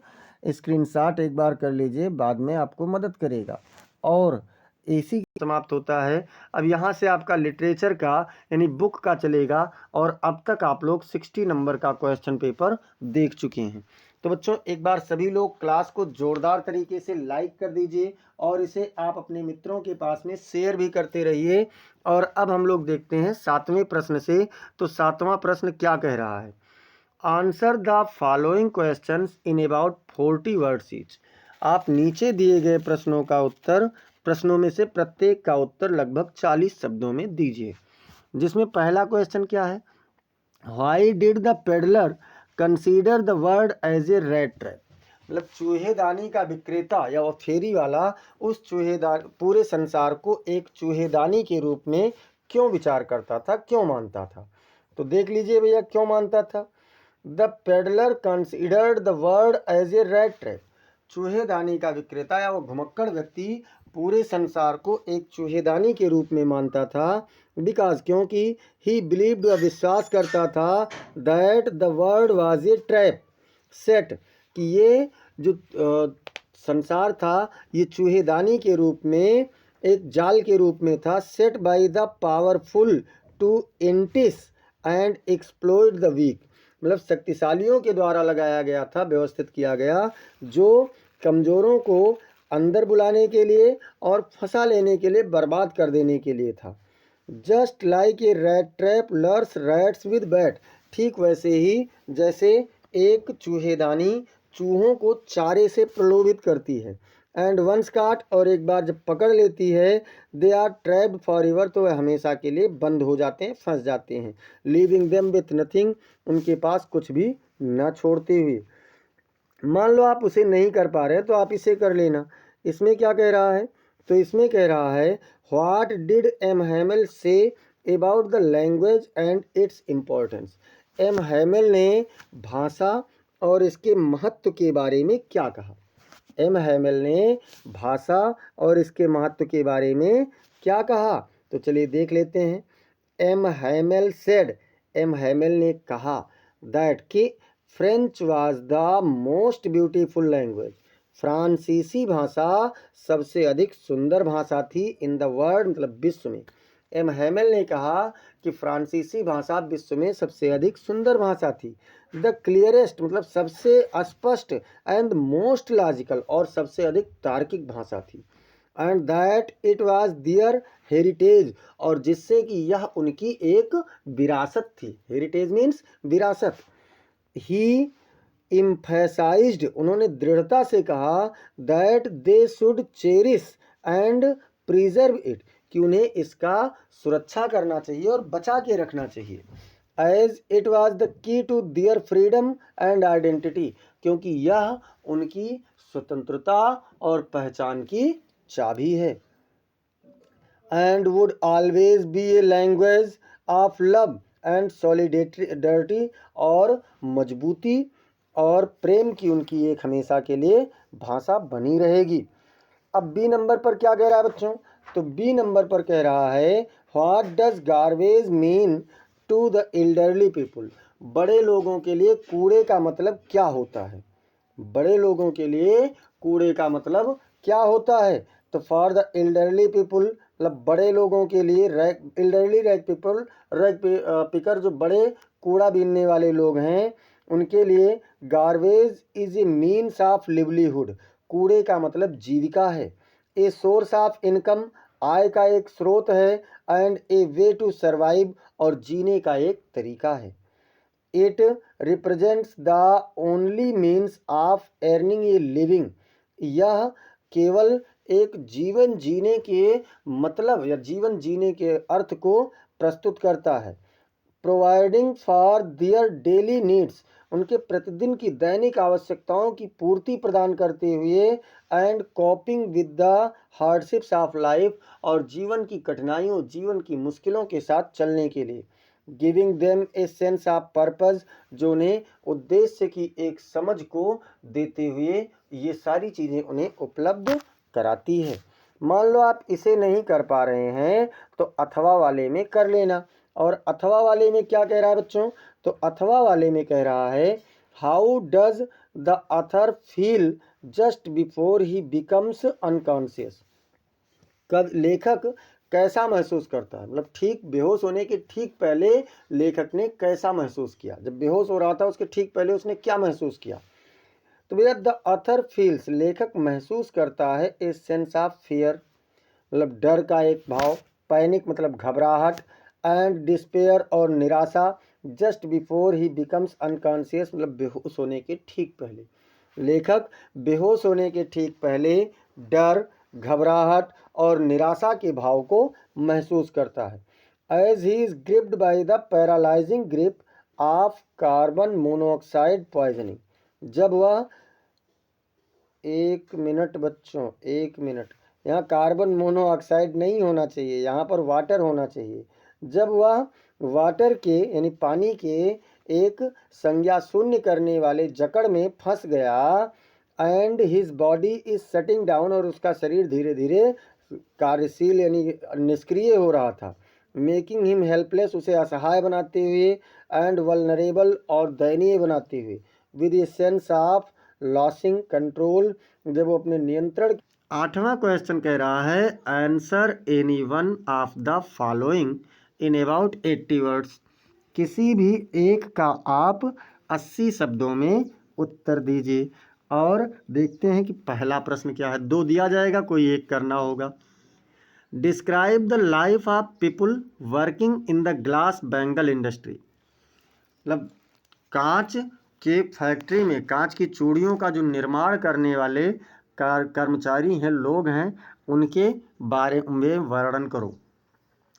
स्क्रीनशॉट एक बार कर लीजिए, बाद में आपको मदद करेगा। और इसी समाप्त होता है। अब यहाँ से आपका लिटरेचर का यानी बुक का चलेगा, और अब तक आप लोग 60 नंबर का क्वेश्चन पेपर देख चुके हैं। तो बच्चों एक बार सभी लोग क्लास को जोरदार तरीके से लाइक कर दीजिए, और इसे आप अपने मित्रों के पास में शेयर भी करते रहिए। और अब हम लोग देखते हैं 7वें प्रश्न से। तो 7वां प्रश्न क्या कह रहा है, answer the following questions in about 40 words each. आप नीचे दिए गए प्रश्नों का उत्तर, प्रश्नों में से प्रत्येक का उत्तर लगभग 40 शब्दों में दीजिए। जिसमें पहला क्वेश्चन क्या है, why did the peddler consider the word as a rat trap. मतलब चूहेदानी का विक्रेता या वो फेरी वाला उस पूरे संसार को एक चूहेदानी के रूप में क्यों विचार करता था, क्यों मानता था। तो देख लीजिए भैया क्यों मानता था। The peddler considered the word as a rat trap, चूहेदानी का विक्रेता या वो घुमक्कड़ व्यक्ति पूरे संसार को एक चूहेदानी के रूप में मानता था। बिकॉज, क्योंकि ही बिलीव्ड, विश्वास करता था, that the world was a trap set, कि ये जो संसार था ये चूहेदानी के रूप में, एक जाल के रूप में था, set by the powerful to entice and exploit the weak. मतलब शक्तिशालियों के द्वारा लगाया गया था, व्यवस्थित किया गया, जो कमज़ोरों को अंदर बुलाने के लिए और फंसा लेने के लिए, बर्बाद कर देने के लिए था। Just like a rat trap lures rats with bait, ठीक वैसे ही जैसे एक चूहेदानी चूहों को चारे से प्रलोभित करती है। एंड वंस काट, और एक बार जब पकड़ लेती है, they are trapped forever, तो वह हमेशा के लिए बंद हो जाते हैं, फंस जाते हैं। लीविंग देम विथ नथिंग, उनके पास कुछ भी न छोड़ते हुए। मान लो आप उसे नहीं कर पा रहे तो आप इसे कर लेना। इसमें क्या कह रहा है, तो इसमें कह रहा है, what did M Hamel say about the language and its importance. M Hamel ने भाषा और इसके महत्व के बारे में क्या कहा। एम हैमेल ने भाषा और इसके महत्व के बारे में क्या कहा, तो चलिए देख लेते हैं। M Hamel said, M Hamel ने कहा, दैट कि French was the most beautiful language, फ्रांसीसी भाषा सबसे अधिक सुंदर भाषा थी, इन द वर्ल्ड, मतलब विश्व में। एम हैमेल ने कहा कि फ्रांसीसी भाषा विश्व में सबसे अधिक सुंदर भाषा थी। द क्लियरेस्ट, मतलब सबसे स्पष्ट, एंड मोस्ट लॉजिकल, और सबसे अधिक तार्किक भाषा थी। And that it was their heritage, और जिससे कि यह उनकी एक विरासत थी। हेरिटेज मीन्स विरासत। ही इम्फेसाइज्ड, उन्होंने दृढ़ता से कहा, that they should cherish and preserve it, कि उन्हें इसका सुरक्षा करना चाहिए और बचा के रखना चाहिए। As it was the key to their freedom and identity, क्योंकि यह उनकी स्वतंत्रता और पहचान की चाबी है। And would always be a language of love and solidarity, और मजबूती और प्रेम की उनकी एक हमेशा के लिए भाषा बनी रहेगी। अब बी नंबर पर क्या कह रहा है बच्चों? तो बी नंबर पर कह रहा है, what does garbage mean to the elderly people, बड़े लोगों के लिए कूड़े का मतलब क्या होता है? बड़े लोगों के लिए कूड़े का मतलब क्या होता है? तो फॉर द एल्डरली पीपुल, मतलब बड़े लोगों के लिए, elderly rag people, rag picker जो बड़े कूड़ा बीनने वाले लोग हैं, उनके लिए garbage is a means of livelihood, कूड़े का मतलब जीविका है। ए सोर्स ऑफ इनकम, आय का एक स्रोत है। And a way to survive, और जीने का एक तरीका है। It represents the only means of earning a living, यह केवल एक जीवन जीने के मतलब या जीवन जीने के अर्थ को प्रस्तुत करता है। Providing for their daily needs, उनके प्रतिदिन की दैनिक आवश्यकताओं की पूर्ति प्रदान करते हुए। And कॉपिंग with the hardships of life, और जीवन की कठिनाइयों, जीवन की मुश्किलों के साथ चलने के लिए। Giving them a sense of purpose, जो उन्हें उद्देश्य की एक समझ को देते हुए ये सारी चीज़ें उन्हें उपलब्ध कराती है। मान लो आप इसे नहीं कर पा रहे हैं तो अथवा वाले में कर लेना। और अथवा वाले में क्या कह रहा है बच्चों? तो अथवा वाले में कह रहा है, how does the author feel just before he becomes unconscious, कब लेखक कैसा महसूस करता है, मतलब ठीक बेहोश होने के ठीक पहले लेखक ने कैसा महसूस किया, जब बेहोश हो रहा था उसके ठीक पहले उसने क्या महसूस किया। तो भैया द ऑथर फील्स, लेखक महसूस करता है, ए सेंस ऑफ फियर, मतलब डर का एक भाव, पैनिक मतलब घबराहट, एंड डिस्पेयर और निराशा, just before he becomes unconscious, मतलब बेहोश होने के ठीक पहले। लेखक बेहोश होने के ठीक पहले डर, घबराहट और निराशा के भाव को महसूस करता है। As he is gripped by the paralysing grip of carbon monoxide poisoning, जब वह, एक मिनट बच्चों, एक मिनट, यहाँ कार्बन मोनोऑक्साइड नहीं होना चाहिए, यहाँ पर वाटर होना चाहिए। जब वह वाटर के यानी पानी के एक संज्ञा शून्य करने वाले जकड़ में फंस गया, and his body is shutting down, और उसका शरीर धीरे धीरे कार्यशील यानी निष्क्रिय हो रहा था। मेकिंग हिम हेल्पलेस, उसे असहाय बनाते हुए। एंड वल्नरेबल, और दयनीय बनाते हुए। With a sense of losing control, जब वो अपने नियंत्रण। आठवां क्वेश्चन कह रहा है, answer any one of the following in about 80 words, किसी भी एक का आप 80 शब्दों में उत्तर दीजिए। और देखते हैं कि पहला प्रश्न क्या है, दो दिया जाएगा, कोई एक करना होगा। Describe the life of people working in the glass bangle industry, मतलब कांच के फैक्ट्री में कांच की चूड़ियों का जो निर्माण करने वाले कर्मचारी हैं, लोग हैं, उनके बारे में वर्णन करो,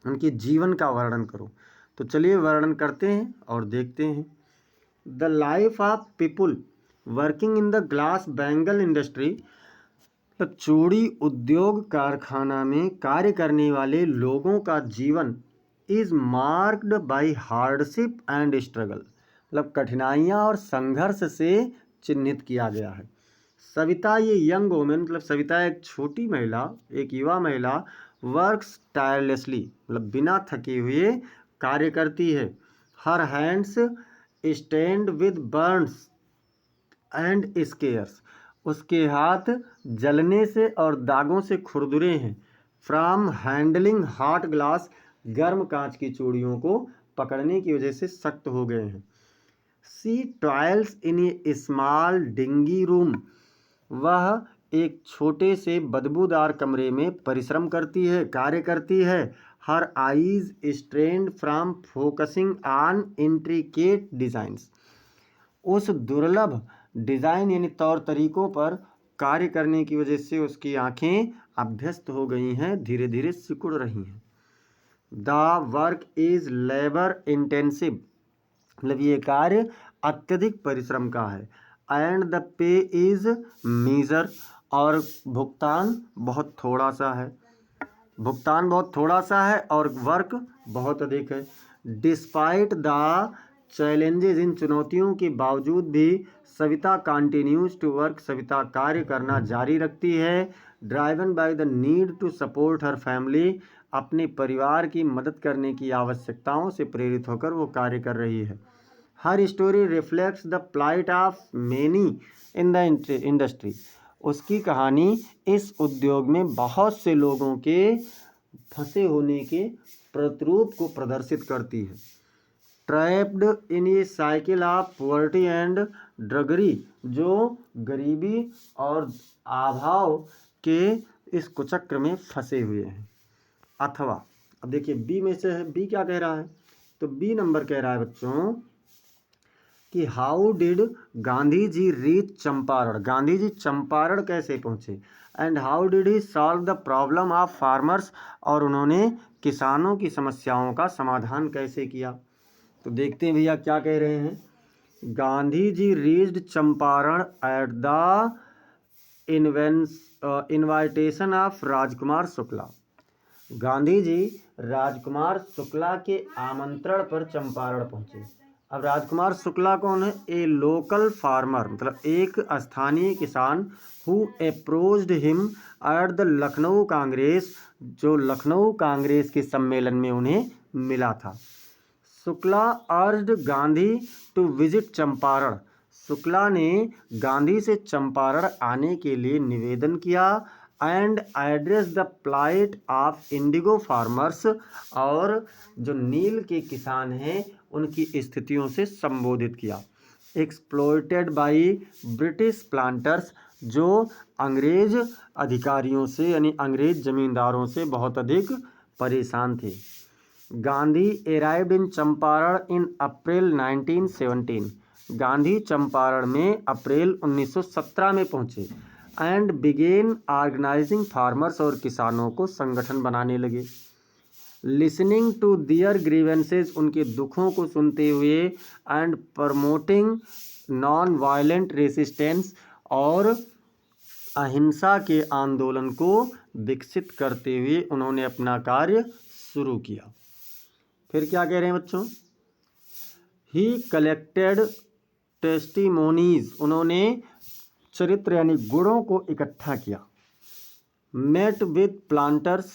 उनके जीवन का वर्णन करो। तो चलिए वर्णन करते हैं और देखते हैं। The life of people working in the glass bangle industry, तो चूड़ी उद्योग कारखाना में कार्य करने वाले लोगों का जीवन is marked by hardship and struggle, मतलब कठिनाइयाँ और संघर्ष से चिन्हित किया गया है। सविता, ये यंग वोमेन, मतलब सविता एक छोटी महिला, एक युवा महिला, वर्क्स टायरलेसली, मतलब बिना थके हुए कार्य करती है। Her hands stained with burns and scars, उसके हाथ जलने से और दागों से खुरदुरे हैं। फ्रॉम हैंडलिंग हॉट ग्लास, गर्म कांच की चूड़ियों को पकड़ने की वजह से सख्त हो गए हैं। सी टॉयल्स इन ए स्मॉल डिंगी रूम, वह एक छोटे से बदबूदार कमरे में परिश्रम करती है, कार्य करती है। Her eyes strained from focusing on intricate designs. उस दुर्लभ डिज़ाइन यानी तौर तरीकों पर कार्य करने की वजह से उसकी आंखें अभ्यस्त हो गई हैं, धीरे धीरे सिकुड़ रही हैं। The work is labour intensive, मतलब ये कार्य अत्यधिक परिश्रम का है। And the pay is meagre, और भुगतान बहुत थोड़ा सा है। भुगतान बहुत थोड़ा सा है और वर्क बहुत अधिक है। डिस्पाइट द चैलेंजेस, इन चुनौतियों के बावजूद भी Savita continues to work, Savita कार्य करना जारी रखती है। Driven by the need to support her family, अपने परिवार की मदद करने की आवश्यकताओं से प्रेरित होकर वो कार्य कर रही है। Her story reflects the plight of many in the industry, उसकी कहानी इस उद्योग में बहुत से लोगों के फंसे होने के प्रतिरूप को प्रदर्शित करती है। ट्रैप्ड इन ये साइकिल ऑफ पॉवर्टी एंड ड्रगरी, जो गरीबी और अभाव के इस कुचक्र में फंसे हुए हैं। अथवा, अब देखिए बी में से है, बी क्या कह रहा है, तो बी नंबर कह रहा है बच्चों कि how did Gandhi ji reach Champaran, Gandhi ji Champaran कैसे पहुँचे। And how did he solve the problem of farmers, और उन्होंने किसानों की समस्याओं का समाधान कैसे किया। तो देखते हैं भैया क्या कह रहे हैं। Gandhi ji reached Champaran at the invitation of Rajkumar Shukla. Gandhi ji Rajkumar Shukla के आमंत्रण पर चंपारण पहुंचे। अब राजकुमार शुक्ला कौन है, ए लोकल फार्मर, मतलब एक स्थानीय किसान, who approached him at the Lucknow Congress, जो लखनऊ कांग्रेस के सम्मेलन में उन्हें मिला था। Shukla urged Gandhi to visit Champaran, Shukla ने गांधी से चंपारण आने के लिए निवेदन किया। And address the plight of indigo farmers, और जो नील के किसान हैं उनकी स्थितियों से संबोधित किया। एक्सप्लॉइटेड बाई ब्रिटिश प्लांटर्स, जो अंग्रेज अधिकारियों से यानी अंग्रेज जमींदारों से बहुत अधिक परेशान थे। गांधी अराइव्ड इन चंपारण इन अप्रैल 1917, गांधी चंपारण में अप्रैल 1917 में पहुंचे। एंड बिगेन ऑर्गेनाइजिंग फार्मर्स, और किसानों को संगठन बनाने लगे। लिसनिंग टू दियर ग्रीवेंसेज, उनके दुखों को सुनते हुए। And promoting non violent resistance, और अहिंसा के आंदोलन को विकसित करते हुए उन्होंने अपना कार्य शुरू किया। फिर क्या कह रहे हैं बच्चों, ही कलेक्टेड टेस्टिमोनीज, उन्होंने चरित्र यानी गुणों को इकट्ठा किया। Met with planters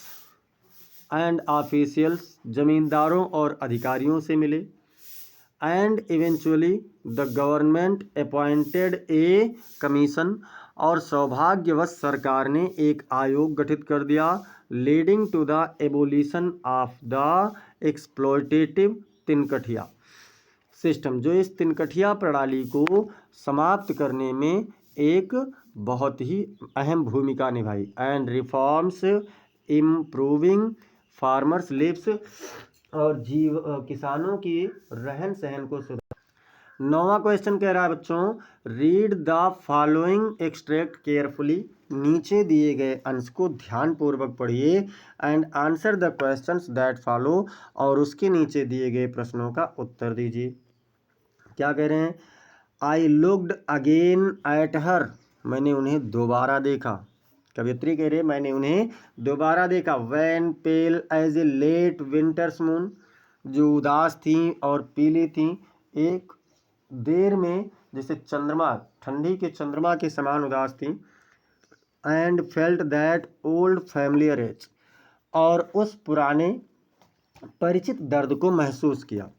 and officials, जमींदारों और अधिकारियों से मिले। And eventually the government appointed a commission, और सौभाग्यवश सरकार ने एक आयोग गठित कर दिया। Leading to the abolition of the exploitative tinkathia system, जो इस तिनकठिया प्रणाली को समाप्त करने में एक बहुत ही अहम भूमिका निभाई। And reforms improving farmers lives, और किसानों की रहन सहन को सुधार। 9वां क्वेश्चन कह रहा है बच्चों, read the following extract carefully, नीचे दिए गए अंश को ध्यानपूर्वक पढ़िए। And answer the questions that follow, और उसके नीचे दिए गए प्रश्नों का उत्तर दीजिए। क्या कह रहे हैं, I looked again at her, मैंने उन्हें दोबारा देखा। कवियत्री कह रहे मैंने उन्हें दोबारा देखा। Wan pale as a late winter's moon, जो उदास थी और पीली थी एक देर में जैसे चंद्रमा, ठंडी के चंद्रमा के समान उदास थी। And felt that old familiar ache, और उस पुराने परिचित दर्द को महसूस किया।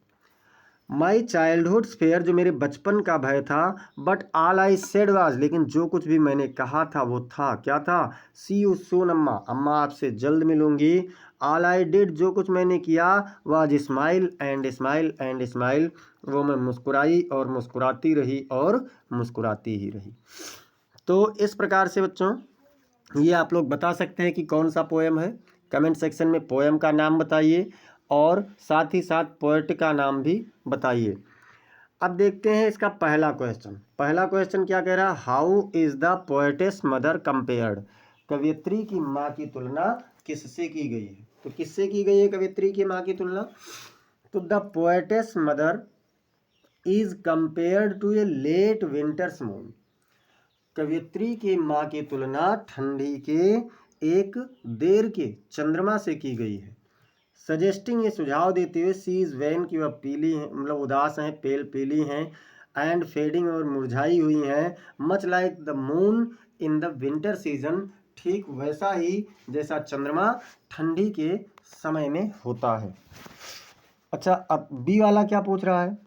माई चाइल्डहुड फेयर, जो मेरे बचपन का भय था। But all I said was, लेकिन जो कुछ भी मैंने कहा था वो था, क्या था, सी यू सून अम्मा, अम्मा आपसे जल्द मिलूंगी। ऑल आई डिड, जो कुछ मैंने किया, was smile and smile and smile, वो मैं मुस्कुराई और मुस्कुराती रही और मुस्कुराती ही रही। तो इस प्रकार से बच्चों ये आप लोग बता सकते हैं कि कौन सा पोएम है। कमेंट सेक्शन में पोएम का नाम बताइए और साथ ही साथ पोएट का नाम भी बताइए। अब देखते हैं इसका पहला क्वेश्चन। पहला क्वेश्चन क्या कह रहा है, how is the poetess mother compared, कवियत्री की माँ की तुलना किससे की गई है। तो किससे की गई है कवियत्री की माँ की तुलना, तो the poetess mother is compared to a late winter's moon, कवियत्री की माँ की तुलना ठंडी के एक देर के चंद्रमा से की गई है। सजेस्टिंग, ये सुझाव देते हुए, सी इज वैन की वह पीली है, मतलब उदास हैं, पेल पीली हैं, एंड फेडिंग और मुरझाई हुई हैं, much like the moon in the winter season, ठीक वैसा ही जैसा चंद्रमा ठंडी के समय में होता है। अच्छा, अब बी वाला क्या पूछ रहा है,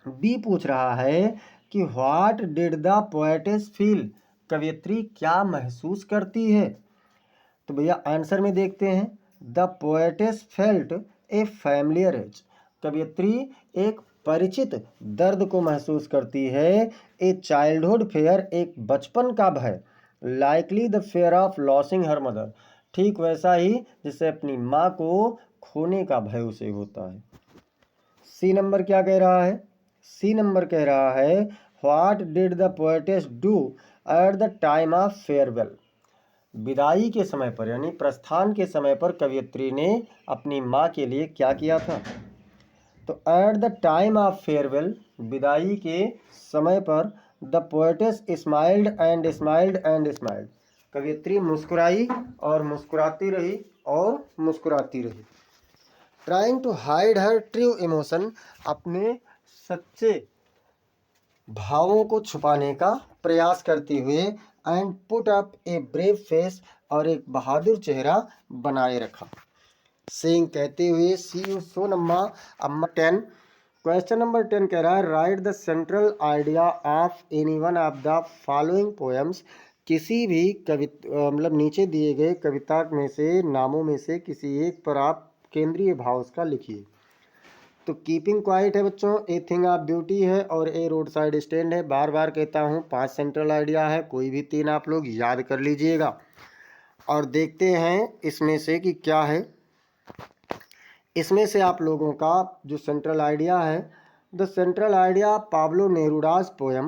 बी पूछ रहा है कि what did the poetess feel, कवियत्री क्या महसूस करती है। तो भैया आंसर में देखते हैं, the poetess felt a familiar ache, कवियत्री एक परिचित दर्द को महसूस करती है। ए चाइल्डहुड फेयर, एक बचपन का भय। Likely the fair of losing her mother, ठीक वैसा ही जिससे अपनी माँ को खोने का भय उसे होता है। सी नंबर क्या कह रहा है, सी नंबर कह रहा है what did the poetess do at the time of farewell, विदाई के समय पर यानी प्रस्थान के समय पर कवियत्री ने अपनी माँ के लिए क्या किया था। तो at the time of farewell, विदाई के समय पर, the poetess smiled and smiled and smiled, कवियत्री मुस्कुराई और मुस्कुराती रही और मुस्कुराती रही। Trying to hide her true emotion, अपने सच्चे भावों को छुपाने का प्रयास करते हुए, and put up a brave face, और एक बहादुर चेहरा बनाए रखा। सेइंग, कहते हुए, सी यू सोन अम्मा, अम्मा 10। क्वेश्चन नंबर 10 कह रहा है right the central idea of any one of the following poems, किसी भी मतलब नीचे दिए गए कविता में से, नामों में से किसी एक पर आप केंद्रीय भाव उसका लिखिए। तो कीपिंग क्वाइट है बच्चों, ए थिंग ऑफ ब्यूटी है, और ए रोड साइड स्टैंड है। बार बार कहता हूँ 5 सेंट्रल आइडिया है, कोई भी 3 आप लोग याद कर लीजिएगा। और देखते हैं इसमें से कि क्या है। इसमें से आप लोगों का जो सेंट्रल आइडिया है, the central idea Pablo Neruda's poem,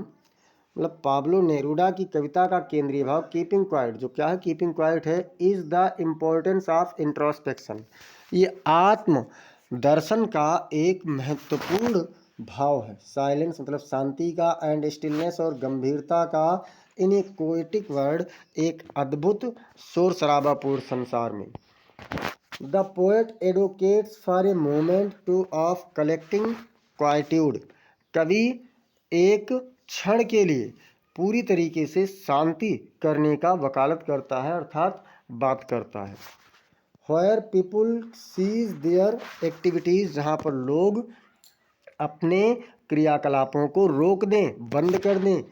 मतलब पाब्लो नेरूडा की कविता का केंद्रीय भाव कीपिंग क्वाइट, जो क्या है कीपिंग क्वाइट है, is the importance of introspection, ये आत्म दर्शन का एक महत्वपूर्ण भाव है। साइलेंस मतलब शांति का, एंड स्टिलनेस और गंभीरता का, इन ए पोएटिक वर्ड, एक अद्भुत शोर शराबापूर्ण संसार में। The poet advocates for a moment two of collecting quietude, कवि एक क्षण के लिए पूरी तरीके से शांति करने का वकालत करता है, अर्थात बात करता है। Where people cease their activities, जहाँ पर लोग अपने क्रियाकलापों को रोक दें, बंद कर दें,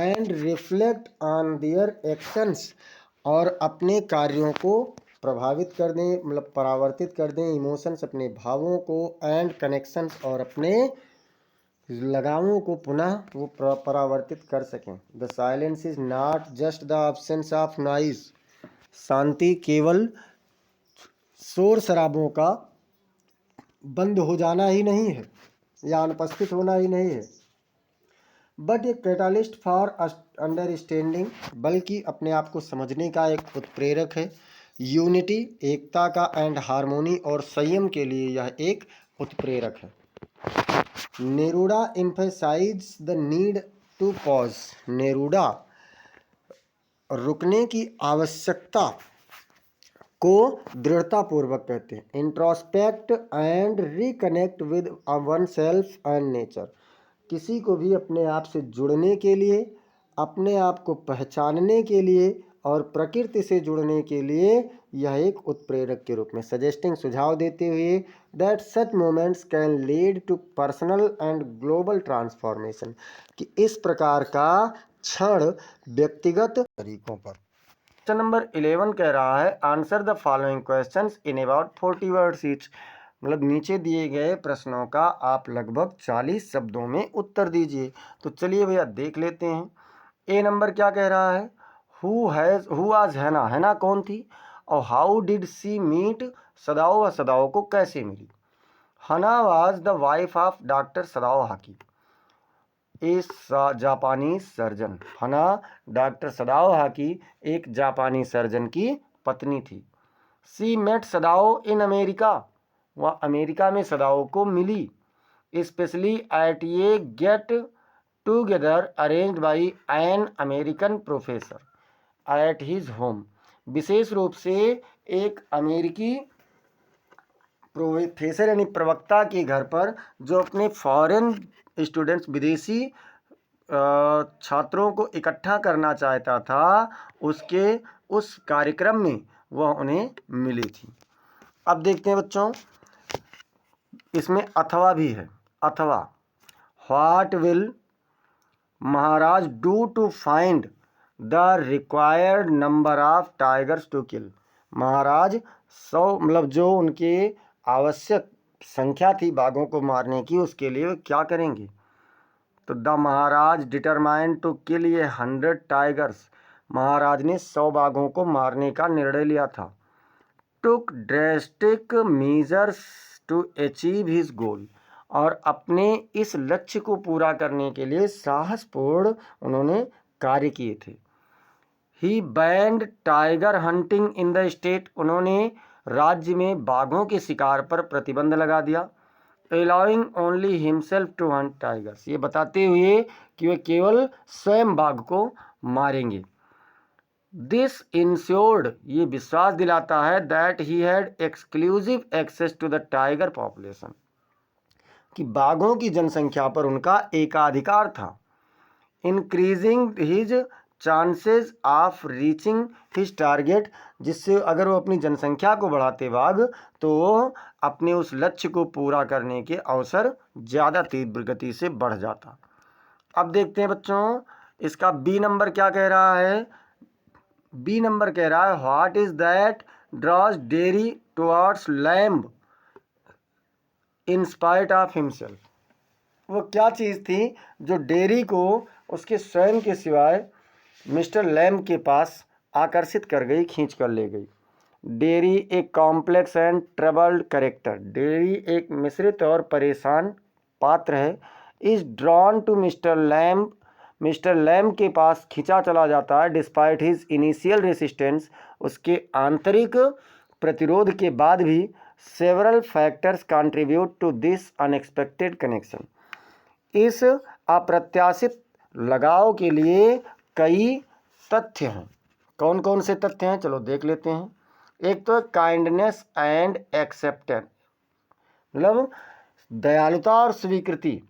and reflect on their actions, और अपने कार्यों को प्रभावित कर दें, मतलब परावर्तित कर दें, इमोशंस अपने भावों को, and connections और अपने लगावों को पुनः वो परावर्तित कर सकें। The silence is not just the absence of noise, शांति केवल शोर शराबों का बंद हो जाना ही नहीं है या अनुपस्थित होना ही नहीं है, but a catalyst for understanding, बल्कि अपने आप को समझने का एक उत्प्रेरक है। यूनिटी, एकता का, एंड हार्मोनी और संयम के लिए यह एक उत्प्रेरक है। Neruda emphasize the need to pause, Neruda रुकने की आवश्यकता को दृढ़तापूर्वक कहते हैं। Introspect and reconnect with oneself and nature, किसी को भी अपने आप से जुड़ने के लिए, अपने आप को पहचानने के लिए और प्रकृति से जुड़ने के लिए यह एक उत्प्रेरक के रूप में। सजेस्टिंग, सुझाव देते हुए, that such moments can lead to personal and global transformation, कि इस प्रकार का क्षण व्यक्तिगत तरीकों पर। क्वेश्चन नंबर 11 कह रहा है answer the following questions in about 40 words each, मतलब नीचे दिए गए प्रश्नों का आप लगभग 40 शब्दों में उत्तर दीजिए। तो चलिए भैया देख लेते हैं। ए नंबर क्या कह रहा है, हु वाज हैना, हैना कौन थी, और हाउ डिड सी मीट सदाओ, व सदाओ को कैसे मिली। हना was the wife of doctor Sadao hockey, इस जापानी सर्जन। हना डॉक्टर सदाओ हाकी एक जापानी सर्जन की पत्नी थी। She met Sadao in America, वह अमेरिका में सदाओ को मिली, specially at a get together arranged by an American professor at his home, विशेष रूप से एक अमेरिकी प्रोफेसर यानी प्रवक्ता के घर पर, जो अपने फॉरेन स्टूडेंट्स विदेशी छात्रों को इकट्ठा करना चाहता था, उसके उस कार्यक्रम में वह उन्हें मिली थी। अब देखते हैं बच्चों, इसमें अथवा भी है। अथवा, what will Maharaj do to find the required number of tigers to kill, Maharaj 100 मतलब जो उनके आवश्यक संख्या थी बाघों को मारने की, उसके लिए वे क्या करेंगे। तो the Maharaj determined to kill ये 100 टाइगर्स, महाराज ने 100 बाघों को मारने का निर्णय लिया था। Took drastic measures to achieve his goal, और अपने इस लक्ष्य को पूरा करने के लिए साहसपूर्ण उन्होंने कार्य किए थे। He banned tiger hunting in the state, उन्होंने राज्य में बाघों के शिकार पर प्रतिबंध लगा दिया। Allowing only himself to hunt tigers, ये बताते हुए कि वे केवल स्वयं बाघ को मारेंगे। दिस इंश्योर्ड, ये विश्वास दिलाता है that he had exclusive access to the tiger population, कि बाघों की जनसंख्या पर उनका एकाधिकार था। Increasing his chances of reaching his target, जिससे अगर वो अपनी जनसंख्या को बढ़ाते बाघ, तो वो अपने उस लक्ष्य को पूरा करने के अवसर ज़्यादा तीव्र गति से बढ़ जाता। अब देखते हैं बच्चों, इसका बी नंबर क्या कह रहा है। बी नंबर कह रहा है, what is that draws Derry towards Lamb in spite of himself, वो क्या चीज़ थी जो डेरी को उसके स्वयं के सिवाय मिस्टर लैम्ब के पास आकर्षित कर गई, खींच कर ले गई। डेरी एक complex and troubled character, Derry एक मिश्रित और परेशान पात्र है। Is drawn to Mister Lamb, Mister Lamb के पास खींचा चला जाता है। डिस्पाइट हिज इनिशियल रेसिस्टेंस, उसके आंतरिक प्रतिरोध के बाद भी। Several factors contribute to this unexpected connection, इस अप्रत्याशित लगाव के लिए कई तथ्य हैं। कौन कौन से तथ्य हैं, चलो देख लेते हैं। एक तो काइंडनेस एंड एक्सेप्टेंस, मतलब दयालुता और स्वीकृति।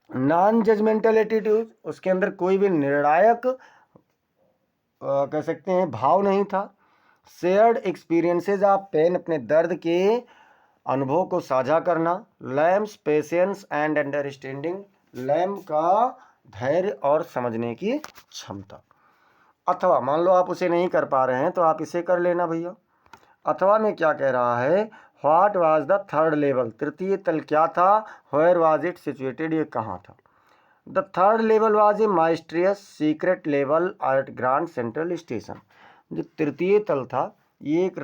नॉन जजमेंटल एटीट्यूड, उसके अंदर कोई भी निर्णायक कह सकते हैं भाव नहीं था। शेयर्ड एक्सपीरियंसेस ऑफ पेन, अपने दर्द के अनुभव को साझा करना। Lamb's patience and understanding, Lamb का धैर्य और समझने की क्षमता। अथवा मान लो आप उसे नहीं कर पा रहे हैं तो आप इसे कर लेना भैया। अथवा में क्या कह रहा है, what was the third level, तृतीय तल क्या था। वेयर वाज इट सिचुएटेड, ये कहाँ था। The third level was a mysterious secret level at grand central station, जो तृतीय तल था ये एक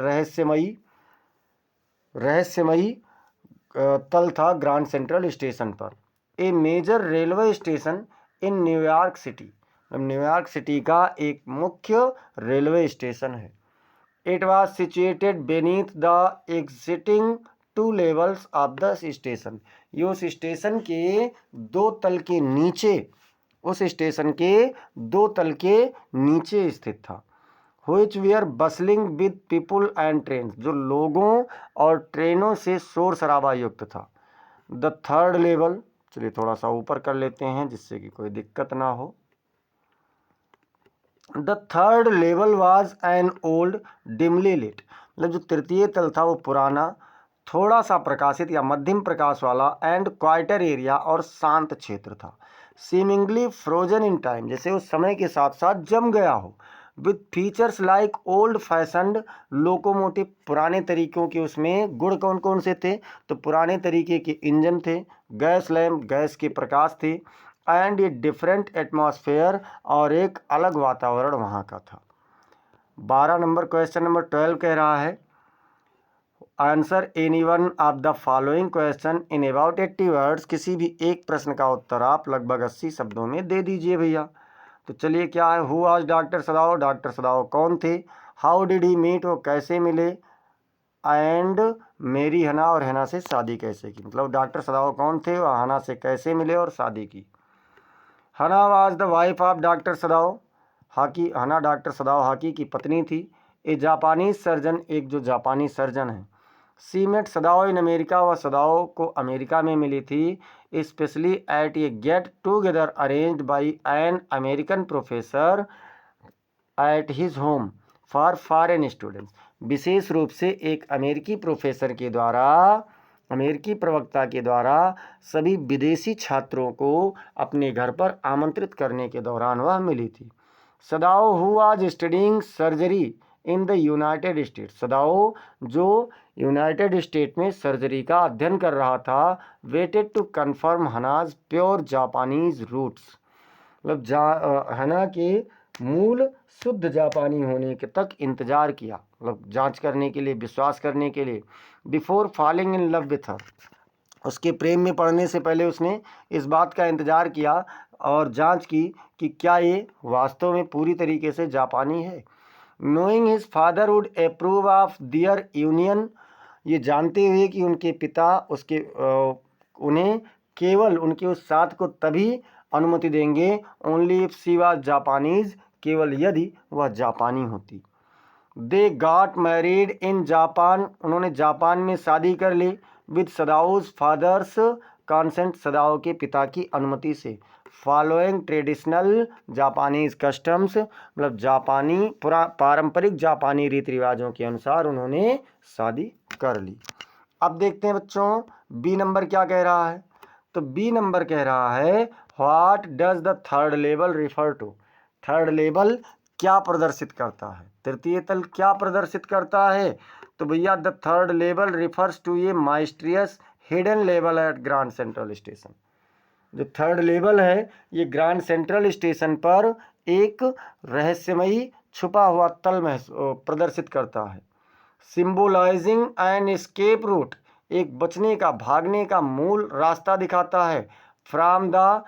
रहस्यमयी तल था ग्रांड सेंट्रल स्टेशन पर। A major railway station in New York city, New York city का एक मुख्य रेलवे स्टेशन है। It was situated beneath the existing 2 levels of the station, ये उस स्टेशन के 2 तल के नीचे, उस स्टेशन के 2 तल के नीचे स्थित था। which were bustling with people and trains, जो लोगों और ट्रेनों से शोर शराबा युक्त था। द थर्ड लेवल, चलिए थोड़ा सा ऊपर कर लेते हैं जिससे कि कोई दिक्कत ना हो। The third level was an old dimly lit, मतलब जो तृतीय तल था वो पुराना, थोड़ा सा प्रकाशित या मध्यम प्रकाश वाला एंड क्वाइटर एरिया और शांत क्षेत्र था। सीमिंगली फ्रोजन इन टाइम, जैसे उस समय के साथ साथ जम गया हो। With features like old fashioned locomotive, पुराने तरीकों के उसमें गुण कौन कौन से थे, तो पुराने तरीके के इंजन थे, गैस लैम्प गैस के प्रकाश थे, एंड ए डिफरेंट एटमॉस्फेयर, और एक अलग वातावरण वहाँ का था। 12 नंबर क्वेश्चन नंबर 12 कह रहा है answer any one of the following question in about 80 words. किसी भी एक प्रश्न का उत्तर आप लगभग 80 शब्दों में दे दीजिए भैया। तो चलिए क्या है, who was doctor Sadao, doctor सदाओ कौन थे, हाउ डिड ही मीट, वो कैसे मिले, एंड मेरी हना, और हना से शादी कैसे की। मतलब डॉक्टर सदाओ कौन थे, वह हना से कैसे मिले और शादी की। हना was the wife of doctor Sadao, hockey, हना डॉक्टर सदाओ हाकी की पत्नी थी। ए जापानी सर्जन, एक जो जापानी सर्जन है। सी मेट सदाओ इन अमेरिका, वह सदाओ को अमेरिका में मिली थी, specially at a get together arranged by an American professor at his home for foreign students. विशेष रूप से एक अमेरिकी प्रोफेसर के द्वारा, अमेरिकी प्रवक्ता के द्वारा सभी विदेशी छात्रों को अपने घर पर आमंत्रित करने के दौरान वह मिली थी। Sadao who was studying surgery in the United State, Sadao जो यूनाइटेड स्टेट में सर्जरी का अध्ययन कर रहा था, waited to confirm Hana's pure Japanese roots, मतलब हना के मूल शुद्ध जापानी होने के तक इंतजार किया, मतलब जांच करने के लिए, विश्वास करने के लिए। Before falling in love with her, उसके प्रेम में पड़ने से पहले उसने इस बात का इंतजार किया और जांच की कि क्या ये वास्तव में पूरी तरीके से जापानी है। Knowing his father would approve of their union, ये जानते हुए कि उनके पिता उन्हें केवल उनके उस साथ को तभी अनुमति देंगे, only if she was Japanese, केवल यदि वह जापानी होती। They got married in Japan, उन्होंने जापान में शादी कर ली, विद सदाउस फादर्स कॉन्सेंट, सदाओ के पिता की अनुमति से। फॉलोइंग ट्रेडिशनल जापानीज कस्टम्स, मतलब जापानी पारंपरिक जापानी रीति रिवाजों के अनुसार उन्होंने शादी कर ली। अब देखते हैं बच्चों बी नंबर क्या कह रहा है। तो बी नंबर कह रहा है what does the third level refer to, third level क्या प्रदर्शित करता है, तृतीय तल क्या प्रदर्शित करता है। तो भैया the third level refers to a mysterious hidden level at grand central station, जो थर्ड लेवल है ये ग्रांड सेंट्रल स्टेशन पर एक रहस्यमयी छुपा हुआ तल प्रदर्शित करता है। सिंबोलाइजिंग एन एस्केप रूट, एक बचने का, भागने का मूल रास्ता दिखाता है। From the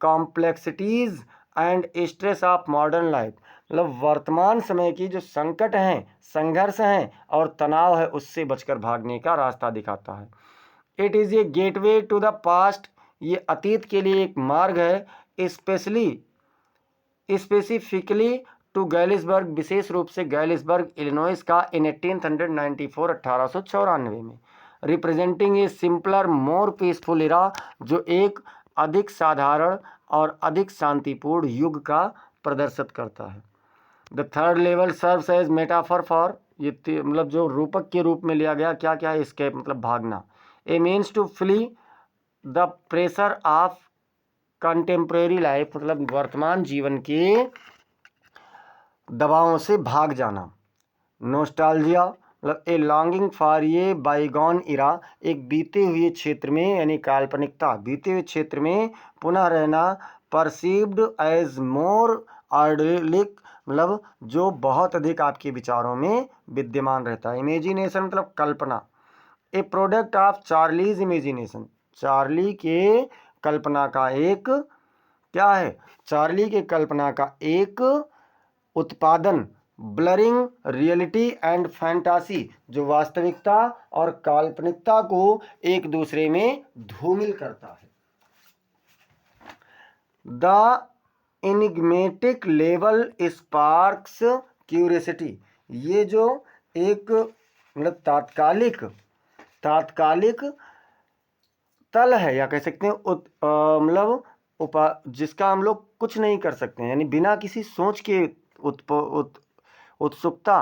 complexities and stress of modern life, मतलब वर्तमान समय की जो संकट हैं, संघर्ष हैं और तनाव है, उससे बचकर भागने का रास्ता दिखाता है। It is a gateway to the past, ये अतीत के लिए एक मार्ग है। स्पेसिफिकली टू गैलिसबर्ग, विशेष रूप से गैलिसबर्ग इलिनॉइस का इन 1894 1894 में। Representing a simpler more peaceful era, जो एक अधिक साधारण और अधिक शांतिपूर्ण युग का प्रदर्शित करता है। The third level serves as metaphor for, ये मतलब जो रूपक के रूप में लिया गया, क्या क्या है, एस्केप मतलब भागना। A means to flee the pressure of contemporary life, मतलब वर्तमान जीवन के दबावों से भाग जाना। नोस्टाल्जिया मतलब ए लॉन्गिंग फॉर ये बाईगॉन इरा, एक बीते हुए क्षेत्र में, यानी काल्पनिकता, बीते हुए क्षेत्र में पुनः रहना। परसीव्ड एज मोर आइडियलिक, मतलब जो बहुत अधिक आपके विचारों में विद्यमान रहता है। इमेजिनेशन मतलब कल्पना। A product of Charlie's imagination, Charlie के कल्पना का एक क्या है, चार्ली के कल्पना का एक उत्पादन। ब्लरिंग रियलिटी एंड फैंटासी, जो वास्तविकता और काल्पनिकता को एक दूसरे में धूमिल करता है। द इनिग्मेटिक लेवल स्पार्क्स क्यूरियोसिटी, ये जो एक मतलब तात्कालिक तल है, या कह सकते हैं मतलब जिसका हम लोग कुछ नहीं कर सकते हैं, यानी बिना किसी सोच के उत्सुकता।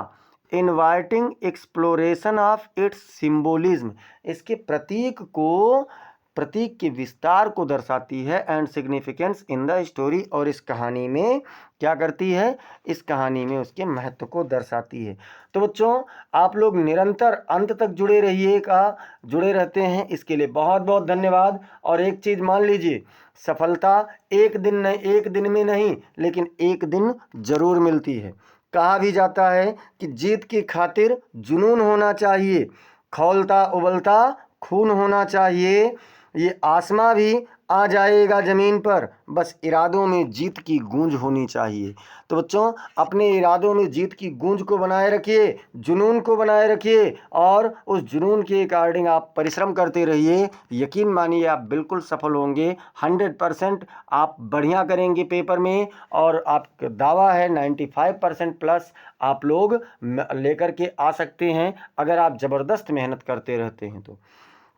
Inviting exploration of its symbolism, इसके प्रतीक को प्रतीक के विस्तार को दर्शाती है and significance in the story, और इस कहानी में क्या करती है, इस कहानी में उसके महत्व को दर्शाती है। तो बच्चों आप लोग निरंतर अंत तक जुड़े जुड़े रहते हैं, इसके लिए बहुत बहुत धन्यवाद। और एक चीज़ मान लीजिए, सफलता एक दिन में नहीं लेकिन एक दिन जरूर मिलती है। कहा भी जाता है कि जीत की खातिर जुनून होना चाहिए, खौलता उबलता खून होना चाहिए, ये आसमां भी आ जाएगा ज़मीन पर, बस इरादों में जीत की गूंज होनी चाहिए। तो बच्चों अपने इरादों में जीत की गूंज को बनाए रखिए, जुनून को बनाए रखिए, और उस जुनून के अकॉर्डिंग आप परिश्रम करते रहिए। यकीन मानिए आप बिल्कुल सफल होंगे, 100% आप बढ़िया करेंगे पेपर में, और आपका दावा है 95% प्लस आप लोग लेकर के आ सकते हैं अगर आप ज़बरदस्त मेहनत करते रहते हैं तो।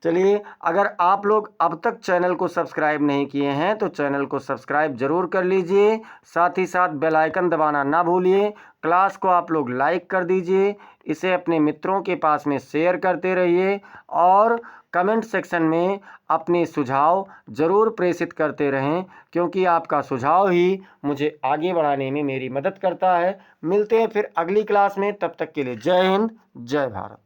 चलिए, अगर आप लोग अब तक चैनल को सब्सक्राइब नहीं किए हैं तो चैनल को सब्सक्राइब जरूर कर लीजिए, साथ ही साथ बेल आइकन दबाना ना भूलिए। क्लास को आप लोग लाइक कर दीजिए, इसे अपने मित्रों के पास में शेयर करते रहिए, और कमेंट सेक्शन में अपने सुझाव ज़रूर प्रेषित करते रहें, क्योंकि आपका सुझाव ही मुझे आगे बढ़ाने में मेरी मदद करता है। मिलते हैं फिर अगली क्लास में, तब तक के लिए जय हिंद, जय भारत।